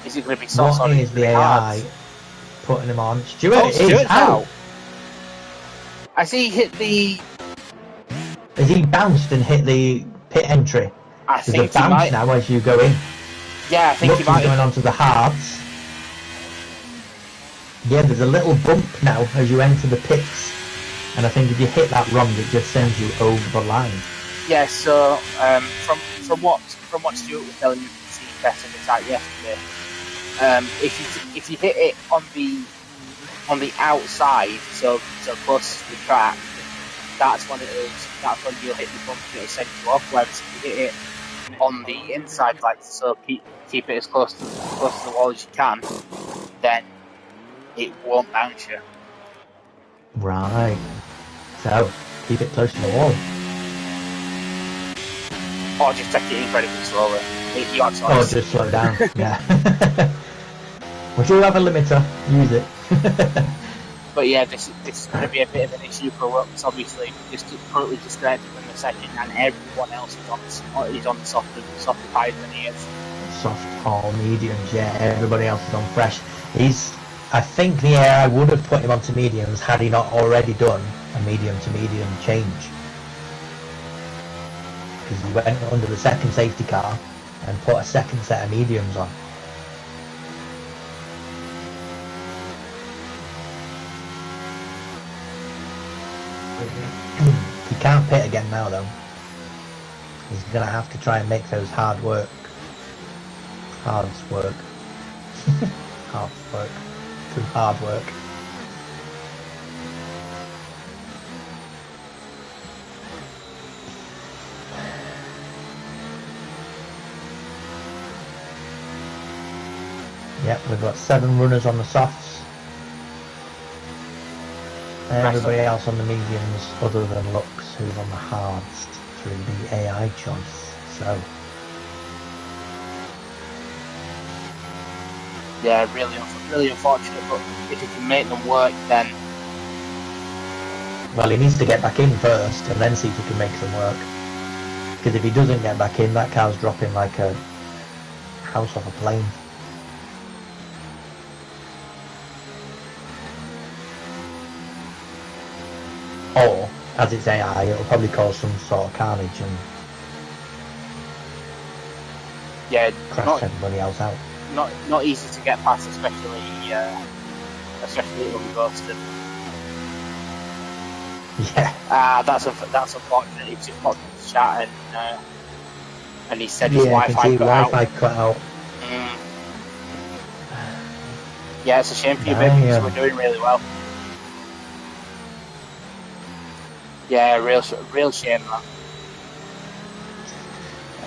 Is it going to be soft? What is the AI putting him on? Stuart's out. I see he hit the... Has he bounced and hit the pit entry? There's a bounce now as you go in. Yeah, I think Lux he might. Is going onto the hards. Yeah, there's a little bump now as you enter the pits, and I think if you hit that wrong, it just sends you over the line. Yeah. So from what Stuart was telling me, you see better this out yesterday. If you hit it on the outside, so close to the track, that's when you'll hit the bump and it'll send you off. Whereas if you hit it on the inside, like so, keep it as close to the wall as you can, then it won't bounce you. Right. So keep it close to the wall. Or just take it incredibly slowly. Or just slow down. Yeah. We do have a limiter. Use it. But yeah, this is going to be a bit of an issue for Lux. Obviously, just currently disconnected from the session, and everyone else is on the softer tyres than he is. Soft or mediums, yeah. Everybody else is on fresh. I think the AI would have put him onto mediums had he not already done a medium to medium change. Because he went under the second safety car and put a second set of mediums on. He can't pit again now though. He's gonna have to try and make those hard work. Through hard work. Yep, we've got 7 runners on the softs. Everybody else on the mediums other than Lux, who's on the hards through the AI choice. So yeah, really unfortunate, but if he can make them work, then... Well, he needs to get back in first and then see if he can make them work. Because if he doesn't get back in, that car's dropping like a house off a plane. Or, as it's AI, it'll probably cause some sort of carnage and crash everybody else out. Not easy to get past, especially unghosted. Yeah. That's unfortunate. He's just popped into chat and he said his Wi-Fi cut out. Yeah, it's a shame for you, baby, because we're doing really well. Yeah, real shame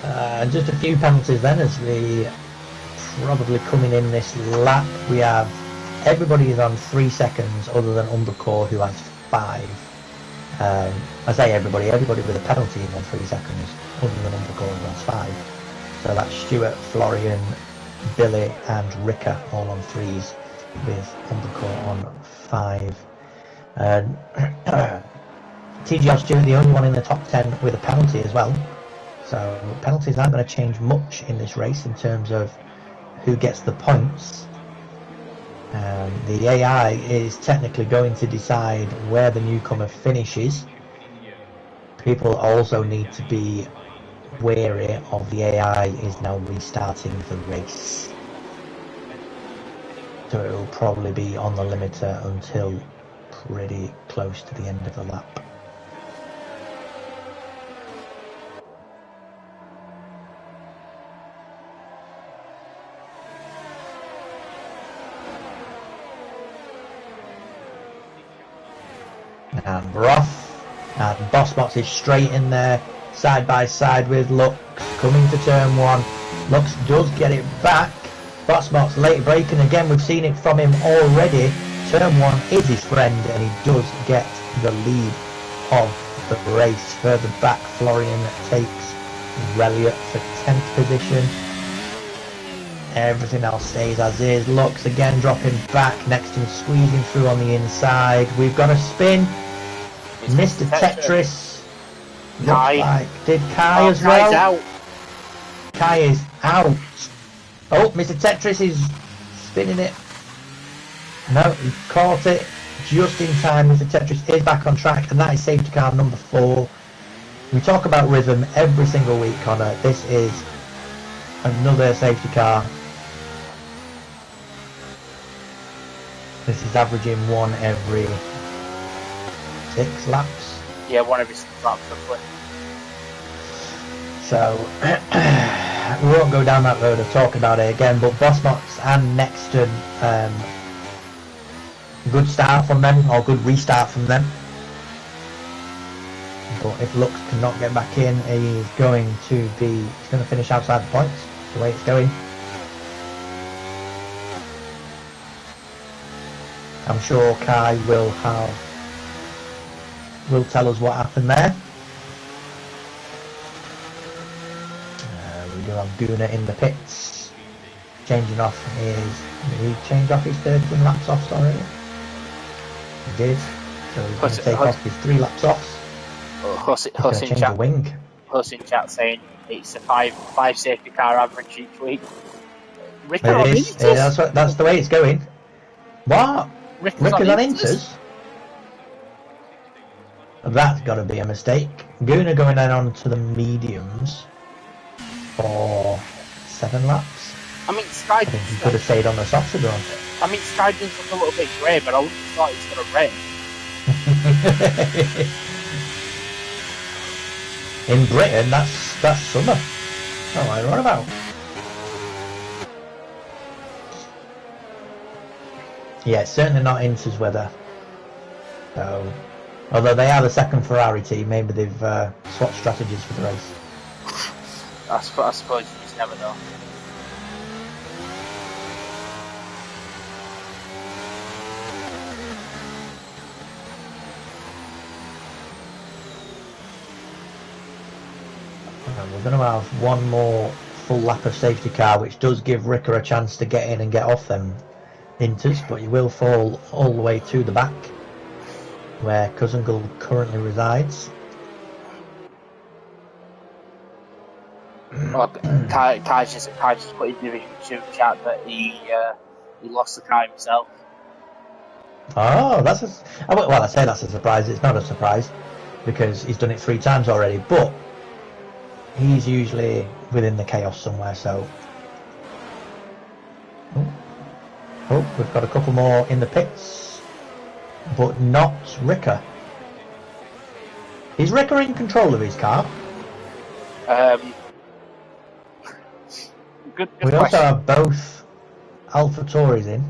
that. Just a few penalties then as we probably coming in this lap. We have everybody is on 3 seconds other than Umbercore, who has 5. I say everybody with a penalty is on 3 seconds other than Umbercore, who has 5. So that's Stuart, Florian, Billy and Ricker all on 3s with Umbercore on 5. TGR Stewart, the only one in the top 10 with a penalty as well. So penalties aren't going to change much in this race in terms of who gets the points. The AI is technically going to decide where the newcomer finishes. People also need to be wary of the AI is now restarting the race. So it will probably be on the limiter until pretty close to the end of the lap. And we're off. And Bossbox is straight in there, side by side with Lux, coming to turn 1. Lux does get it back. Bossbox late braking again, we've seen it from him already. Turn 1 is his friend and he does get the lead of the race. Further back, Florian takes Reliot for 10th position. Everything else stays as is. Lux again dropping back next to him, squeezing through on the inside. We've got a spin. Mr. Tetris. Did Kai as well? Out. Kai is out. Oh, Mr. Tetris is spinning it. No, he caught it just in time. Mr. Tetris is back on track, and that is safety car number 4. We talk about rhythm every single week, Connor. This is another safety car. This is averaging 1 every 6 laps. Yeah, 1 every 6 laps, roughly. So, we won't go down that road of talking about it again, but Bossbox and Nexton, good start from them, or good restart from them. But if Lux cannot get back in, he's going to finish outside the points, the way it's going. I'm sure Kai will tell us what happened there. We do have Guna in the pits. Changing off did he change off his 13 laps off already? He did. So he's going to take off his 3 laps off. Huss He's going to change the wing. Huss in chat saying it's a five safety car average each week. Ricker It on is. Inters? That's the way it's going. What? Ricker's on on Inters? That's got to be a mistake. Guna going on to the mediums for 7 laps. I mean, I think he could have stayed on the softs to be honest. I mean, Sky does look a little bit grey, but I wouldn't have thought it was going to rain. In Britain, that's summer. Oh, what are you on about? Yeah, it's certainly not Inter's weather. So, although they are the second Ferrari team, maybe they've swapped strategies for the race. I suppose you just never know. We're going to have one more full lap of safety car, which does give Ricker a chance to get in and get off them Inters, but he will fall all the way to the back, where Cousingle currently resides. Well, Kai's just put in the chat that he lost the car himself. Oh, well, I say that's a surprise. It's not a surprise because he's done it 3 times already, but he's usually within the chaos somewhere, so... Oh, we've got a couple more in the pits, but not Ricker. Is Ricker in control of his car? Good we question. also have both Alpha Tauris in.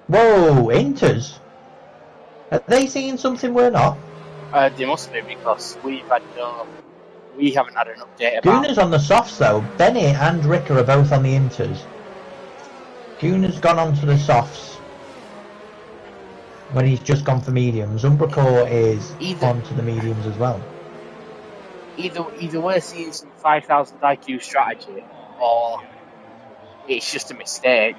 Whoa, Inters? Are they seeing something we're not? They must be, because we haven't had an update about... Guna's on the softs though. Benny and Ricker are both on the Inters. Guna's gone on to the softs when he's just gone for mediums. Umbracore is on to the mediums as well. Either we're seeing some 5,000 IQ strategy, or it's just a mistake.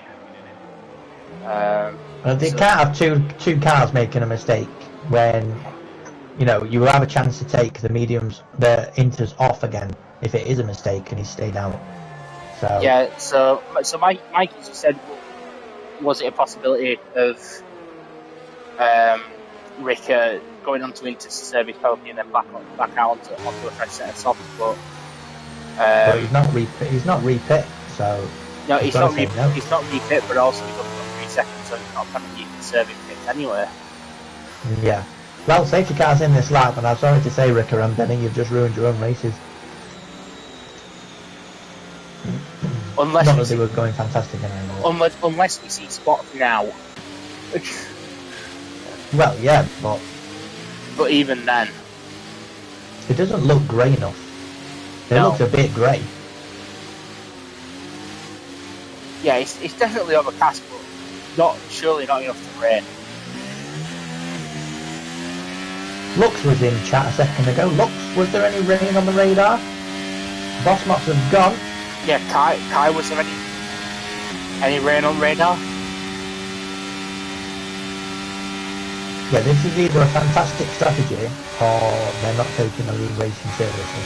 They can't have two cars making a mistake when, you know, you will have a chance to take the mediums, the Inters off again if it is a mistake and he's stayed out. So yeah, so Mike just said, was it a possibility of Ricker going on to Inters to serve his penalty and then back out onto a fresh set of softs? But he's not repit, so no, he's not repit, but also he's only got 3 seconds, so he's not penalty to serve his pits anyway. Yeah. Well, safety car's in this lap, and I'm sorry to say, Ricker and Benny, you've just ruined your own races. Not that they were going fantastic anymore. Unless we see spots now. Well, yeah, but even then, it doesn't look grey enough. It looks a bit grey. Yeah, it's definitely overcast, but surely not enough to rain. Lux was in chat a second ago. Lux, was there any rain on the radar? Boss Mox has gone. Yeah, Kai, was there any rain on radar? Yeah, this is either a fantastic strategy or they're not taking the league racing seriously.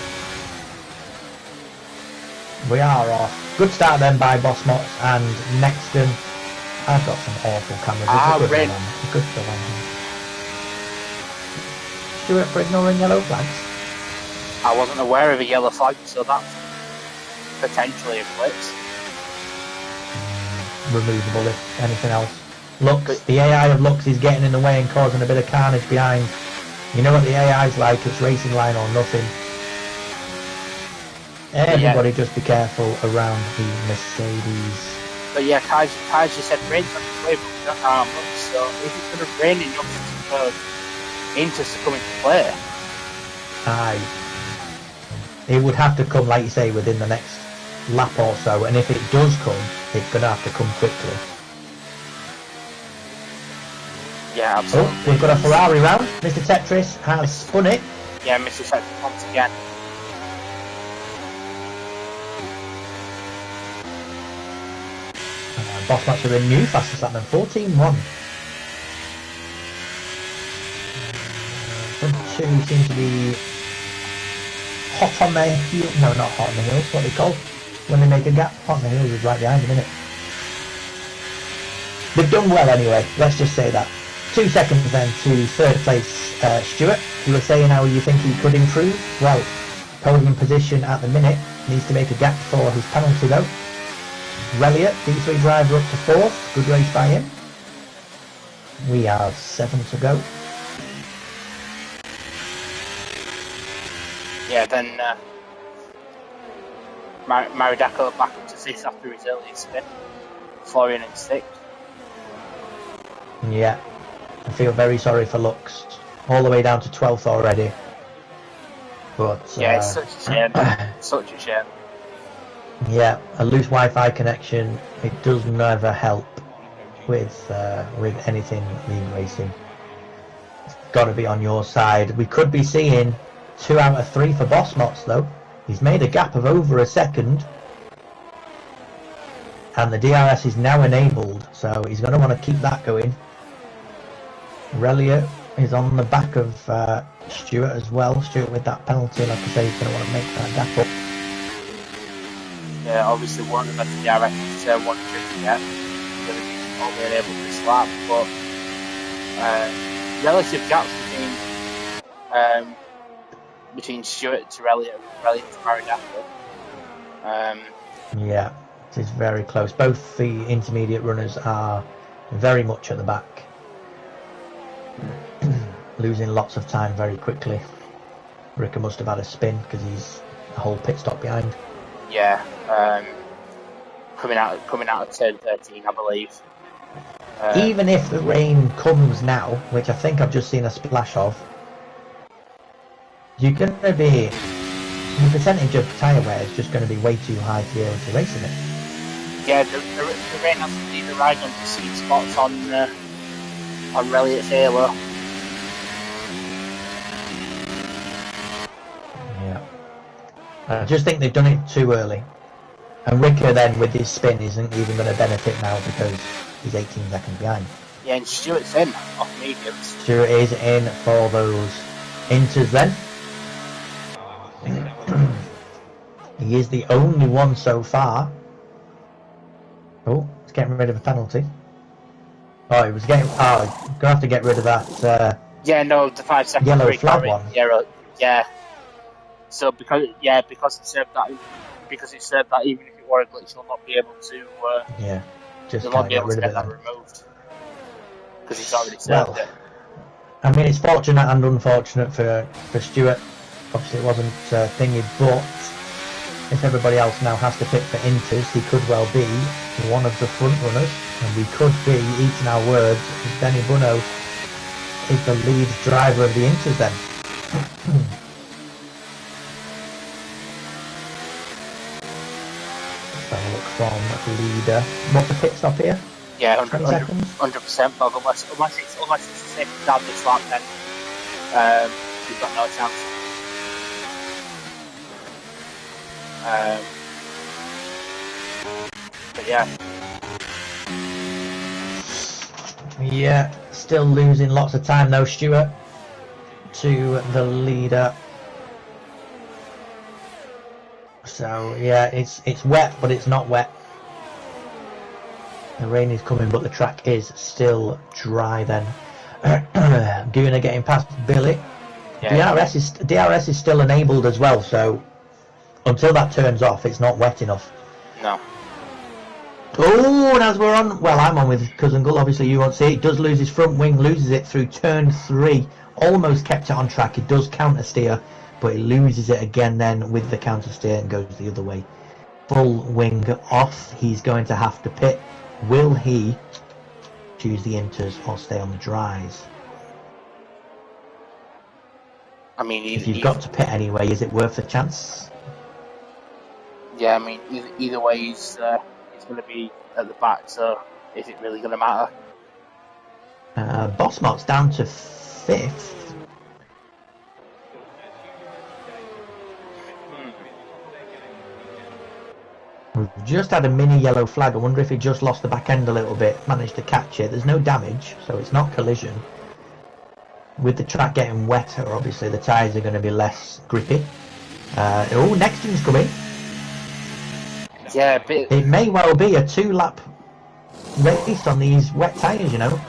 We are off. Good start then by Boss Mox and Nexton. I've got some awful cameras. Rain. Good stuff on here. Stuart for ignoring yellow flags. I wasn't aware of a yellow flag, so that's potentially a blitz. Removable if anything else. Lux, the AI of Lux is getting in the way and causing a bit of carnage behind. You know what the AI's like, it's racing line or nothing. Everybody just be careful around the Mercedes. But yeah, Kai's just said rain's on its way, but we don't know how much, so if it's going to rain enough for Inters to come into play. Aye. It would have to come, like you say, within the next lap or so, and if it does come, it's going to have to come quickly. Yeah, absolutely. Oh, we've got a Ferrari round. Mr. Tetris has spun it. Yeah, Mr. Tetris once again. Boss Match with a new fastest lap then, 14-1. 2 seem to be hot on their heels. No, not hot on the heels. What are they called when they make a gap? Hot on the heels is right behind them, isn't it? They've done well anyway. Let's just say that. 2 seconds then to third place Stewart. You were saying how you think he could improve. Well, podium position at the minute, needs to make a gap for his penalty though. Reliot, D3 driver up to 4th. Good race by him. We have 7 to go. Yeah, then Maridako back up to 6th after his early spin. Florian in 6th. Yeah, I feel very sorry for Lux. All the way down to 12th already. But yeah, it's such a shame. Such a shame. Yeah, a loose Wi-Fi connection, it does never help with anything league racing. It's got to be on your side. We could be seeing 2 out of 3 for Bossmots though. He's made a gap of over a second. And the DRS is now enabled, so he's going to want to keep that going. Reliot is on the back of Stewart as well. Stewart with that penalty, like I say, he's going to want to make that gap up. Yeah, obviously one of the best DRS is turn 1 to yet. Going to be only enabled this lap, but relative gaps between Stewart to Reliot to Maridako. Yeah, it is very close. Both the intermediate runners are very much at the back. Losing lots of time very quickly. Ricker must have had a spin because he's a whole pit stop behind. Yeah, coming out of turn 13, I believe. Even if the rain comes now, which I think I've just seen a splash of, you're going to be, the percentage of tyre wear is just going to be way too high to be able to race in it. Yeah, the rain has to leave the ride on the seat spots on Reliot's halo. Yeah. I just think they've done it too early. And Ricker then with his spin isn't even going to benefit now because he's 18 seconds behind. Yeah, and Stewart's in off mediums. Stewart is in for those inters then. He is the only one so far. Oh, he's getting rid of a penalty. Oh, he was getting. Oh, gonna have to get rid of that. Yeah, no, the 5 second yellow flag one. Yeah. So because it served that, even if it were a glitch, he'll not be able to. Yeah, just he'll can't not be get able rid to of get it. that removed because he's already served it. I mean, it's fortunate and unfortunate for Stewart. Obviously, it wasn't thingy, but if everybody else now has to pit for inters, he could well be one of the front runners, and we could be eating our words. Denny Bunno is the lead driver of the inters then. Let's have a look from leader. What's the pit stop here? Yeah, 20 seconds. 100%. But unless it's a safe down this lap, then we've got no chance. But yeah. Yeah, still losing lots of time though, Stewart, to the leader. So yeah, it's wet, but it's not wet. The rain is coming, but the track is still dry then. Guna getting past Billy. Yeah. DRS is still enabled as well, so until that turns off, it's not wet enough. No. Oh, and as we're on, well, I'm on with Cousin Gull, obviously you won't see it. He does lose his front wing, loses it through turn 3. Almost kept it on track. He does counter steer, but he loses it again then with the counter steer and goes the other way. Full wing off. He's going to have to pit. Will he choose the inters or stay on the dries? I mean, if you've got to pit anyway, is it worth the chance? Yeah, I mean, either way, he's going to be at the back, so is it really going to matter? Bossmark's down to 5th. We've just had a mini yellow flag. I wonder if he just lost the back end a little bit, managed to catch it. There's no damage, so it's not collision. with the track getting wetter, obviously the tyres are going to be less grippy. Oh, Nexton's coming. Yeah, but It may well be a 2-lap race on these wet tyres, you know.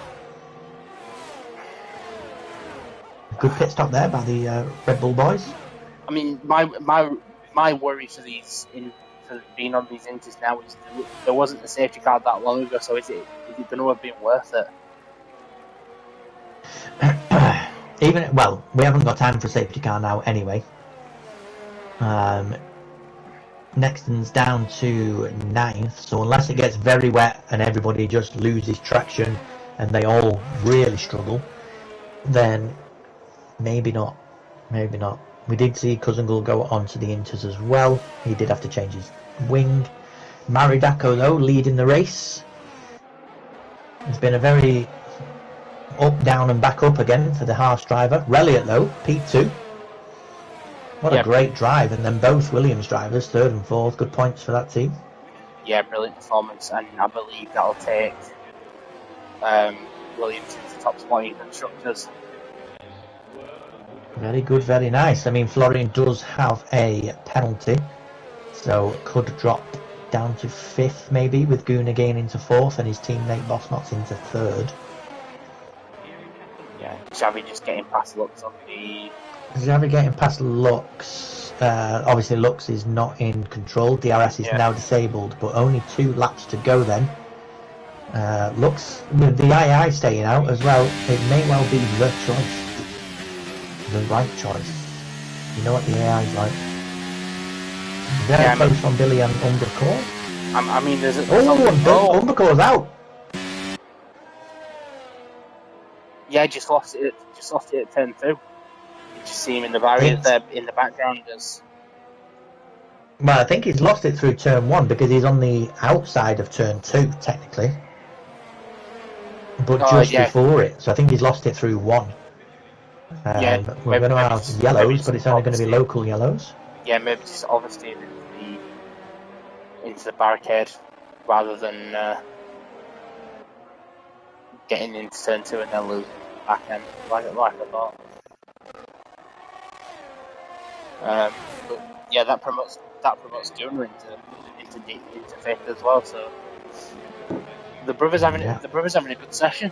Good pit stop there by the Red Bull boys. I mean, my worry for for being on these inters now is there wasn't a safety car that long ago. So is it going to have been worth it? Well, we haven't got time for a safety car now anyway. Nexton's down to 9th, so unless it gets very wet and everybody just loses traction and they all really struggle, then maybe not. Maybe not. We did see Cousingle go on to the Inters as well. He did have to change his wing. Maridako, though, leading the race. It's been a very up, down and back up again for the Haas driver. Reliot, though, P2. What a great drive, and then both Williams drivers, 3rd and 4th, good points for that team. Yeah, brilliant performance, and I believe that'll take Williams into the top spot in constructors. Very good, very nice. I mean, Florian does have a penalty, so could drop down to 5th maybe, with Gunnar gaining into 4th and his teammate Bossmots into 3rd. Yeah, Xavi just getting past Lux on the... Xavi getting past Lux. Obviously Lux is not in control. DRS is now disabled, but only 2 laps to go then. Lux, with the II staying out as well, it may well be the choice. The right choice. You know what the AI is like. Very close on Billy and Umbercore. I mean, there's a... Umbercore's out. Yeah, just lost it at turn 2. You just see him in the barriers there in the background as... Well, I think he's lost it through turn 1 because he's on the outside of turn 2, technically. But just before it. So I think he's lost it through 1. We're going to have yellows, but it's only going to be local yellows. Yeah, maybe just oversteer into the barricade rather than getting into turn 2 and then losing back end, like I thought. But yeah, that promotes Gunnar into 5th as well. So the brothers having a good session.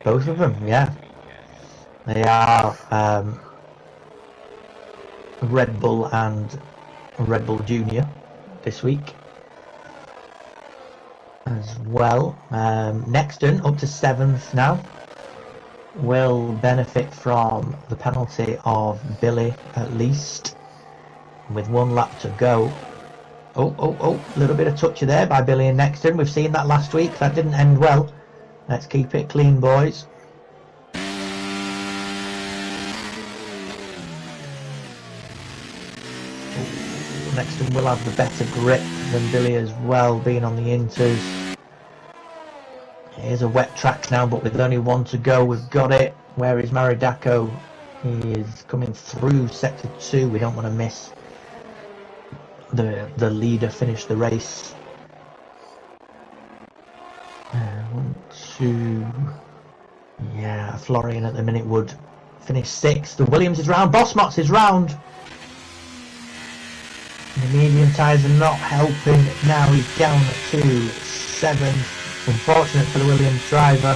Both of them, yeah. They are Red Bull and Red Bull Junior this week as well. Nexton up to 7th now. Will benefit from the penalty of Billy at least, with 1 lap to go. Oh, a little bit of touchy there by Billy and Nexton. We've seen that last week. That didn't end well. Let's keep it clean, boys. Nexton will have the better grip than Billy as well, being on the Inters. Here's a wet track now, but with only 1 to go, we've got it. Where is Maridako? He is coming through sector 2. We don't want to miss the leader finish the race. 1, 2. Yeah, Florian at the minute would finish 6th. The Williams is round. Bossmots is round. The medium tyres are not helping. Now he's down to 7th. Unfortunate for the Williams driver.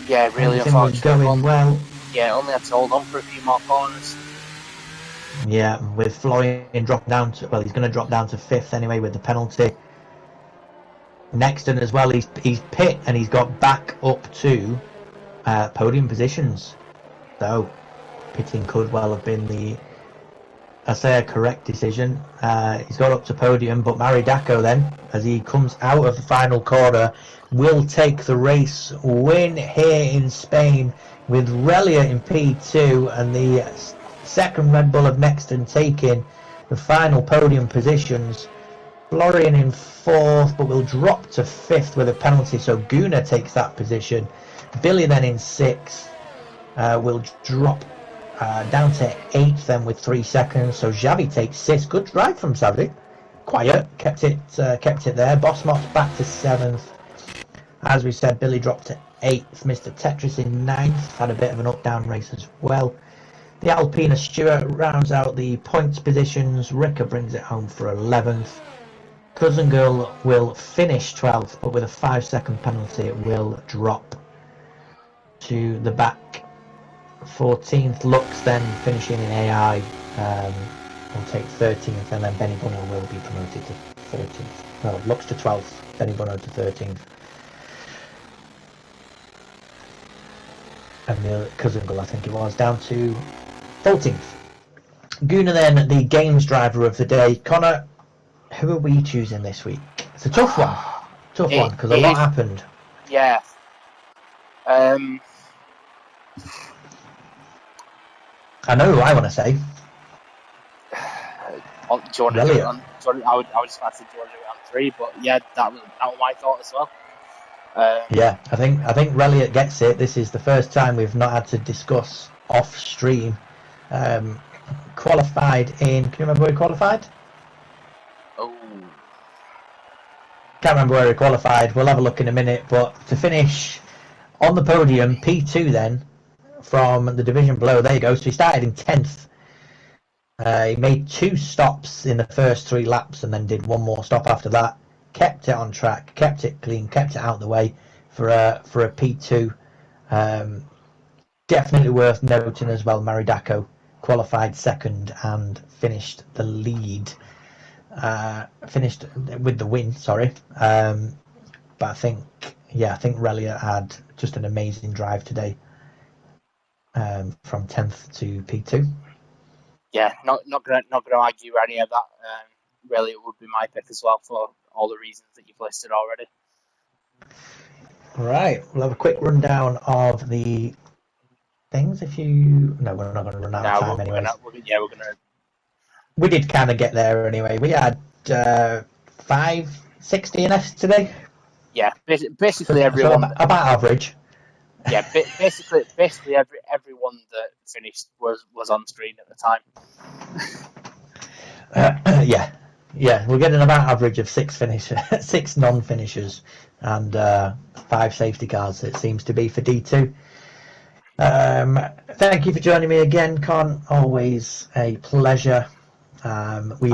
Yeah, really Everything was going well. Yeah, only had to hold on for a few more corners. Yeah, with Florian dropping down to... Well, he's going to drop down to 5th anyway with the penalty. Nexton as well, he's pit and he's got back up to podium positions. So, pitting could well have been a correct decision. He's got up to podium, but Maridako then, as he comes out of the final corner, will take the race win here in Spain, with Relia in P2 and the second Red Bull of Nexton taking the final podium positions. Florian in 4th, but will drop to 5th with a penalty, so Gunnar takes that position. Billy then in 6th will drop down to 8th then with 3 seconds, so Xavi takes 6th. Good drive from Xavi. Quiet, kept it there. Bossmots back to 7th. As we said, Billy dropped to 8th. Mr. Tetris in 9th. Had a bit of an up-down race as well. The Alpina Stewart rounds out the points positions. Ricker brings it home for 11th. Cousin Girl will finish 12th, but with a 5-second penalty, it will drop to the back. 14th. Lux then finishing in AI will take 13th, and then Benny Bunno will be promoted to 13th. No, Lux to 12th, Benny Bunno to 13th. And the Cousin Girl, I think it was, down to 14th. Guna then, the games driver of the day. Connor, who are we choosing this week? It's a tough one. Tough one, because a lot happened. Yeah. I know who I want to say. Do you want to do it on? I would just want to say, do you want to do it on 3? But yeah, that was my thought as well. Yeah, I think Reliot gets it. This is the first time we've not had to discuss off stream. Qualified in. Can you remember where he qualified? Oh. Can't remember where he qualified. We'll have a look in a minute. But to finish on the podium, P2 then from the division below. There you go. So he started in 10th. He made 2 stops in the first 3 laps and then did 1 more stop after that. Kept it on track, kept it clean, kept it out of the way for a P2. Definitely worth noting as well, Maridako qualified 2nd and finished the lead. Finished with the win, sorry. But I think Relia had just an amazing drive today, from 10th to P2. Yeah, not gonna argue any of that. Really, it would be my pick as well for all the reasons that you've listed already. Right, we'll have a quick rundown of the things. No, we're not going to run out of time anyway. We did kind of get there anyway. We had 5-6 DNFs today. Yeah, basically everyone. So about average. Yeah, basically everyone that finished was on screen at the time. Yeah, we're getting about average of 6 non-finishers and 5 safety cars. It seems to be for D2. Thank you for joining me again, Con. Always a pleasure. We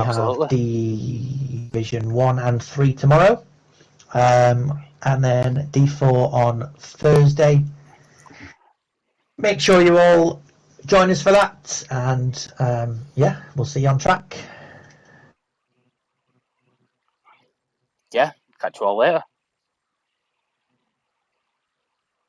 Absolutely. have Division 1 and 3 tomorrow, and then D4 on Thursday. Make sure you all join us for that, and we'll see you on track. Yeah, catch you all later.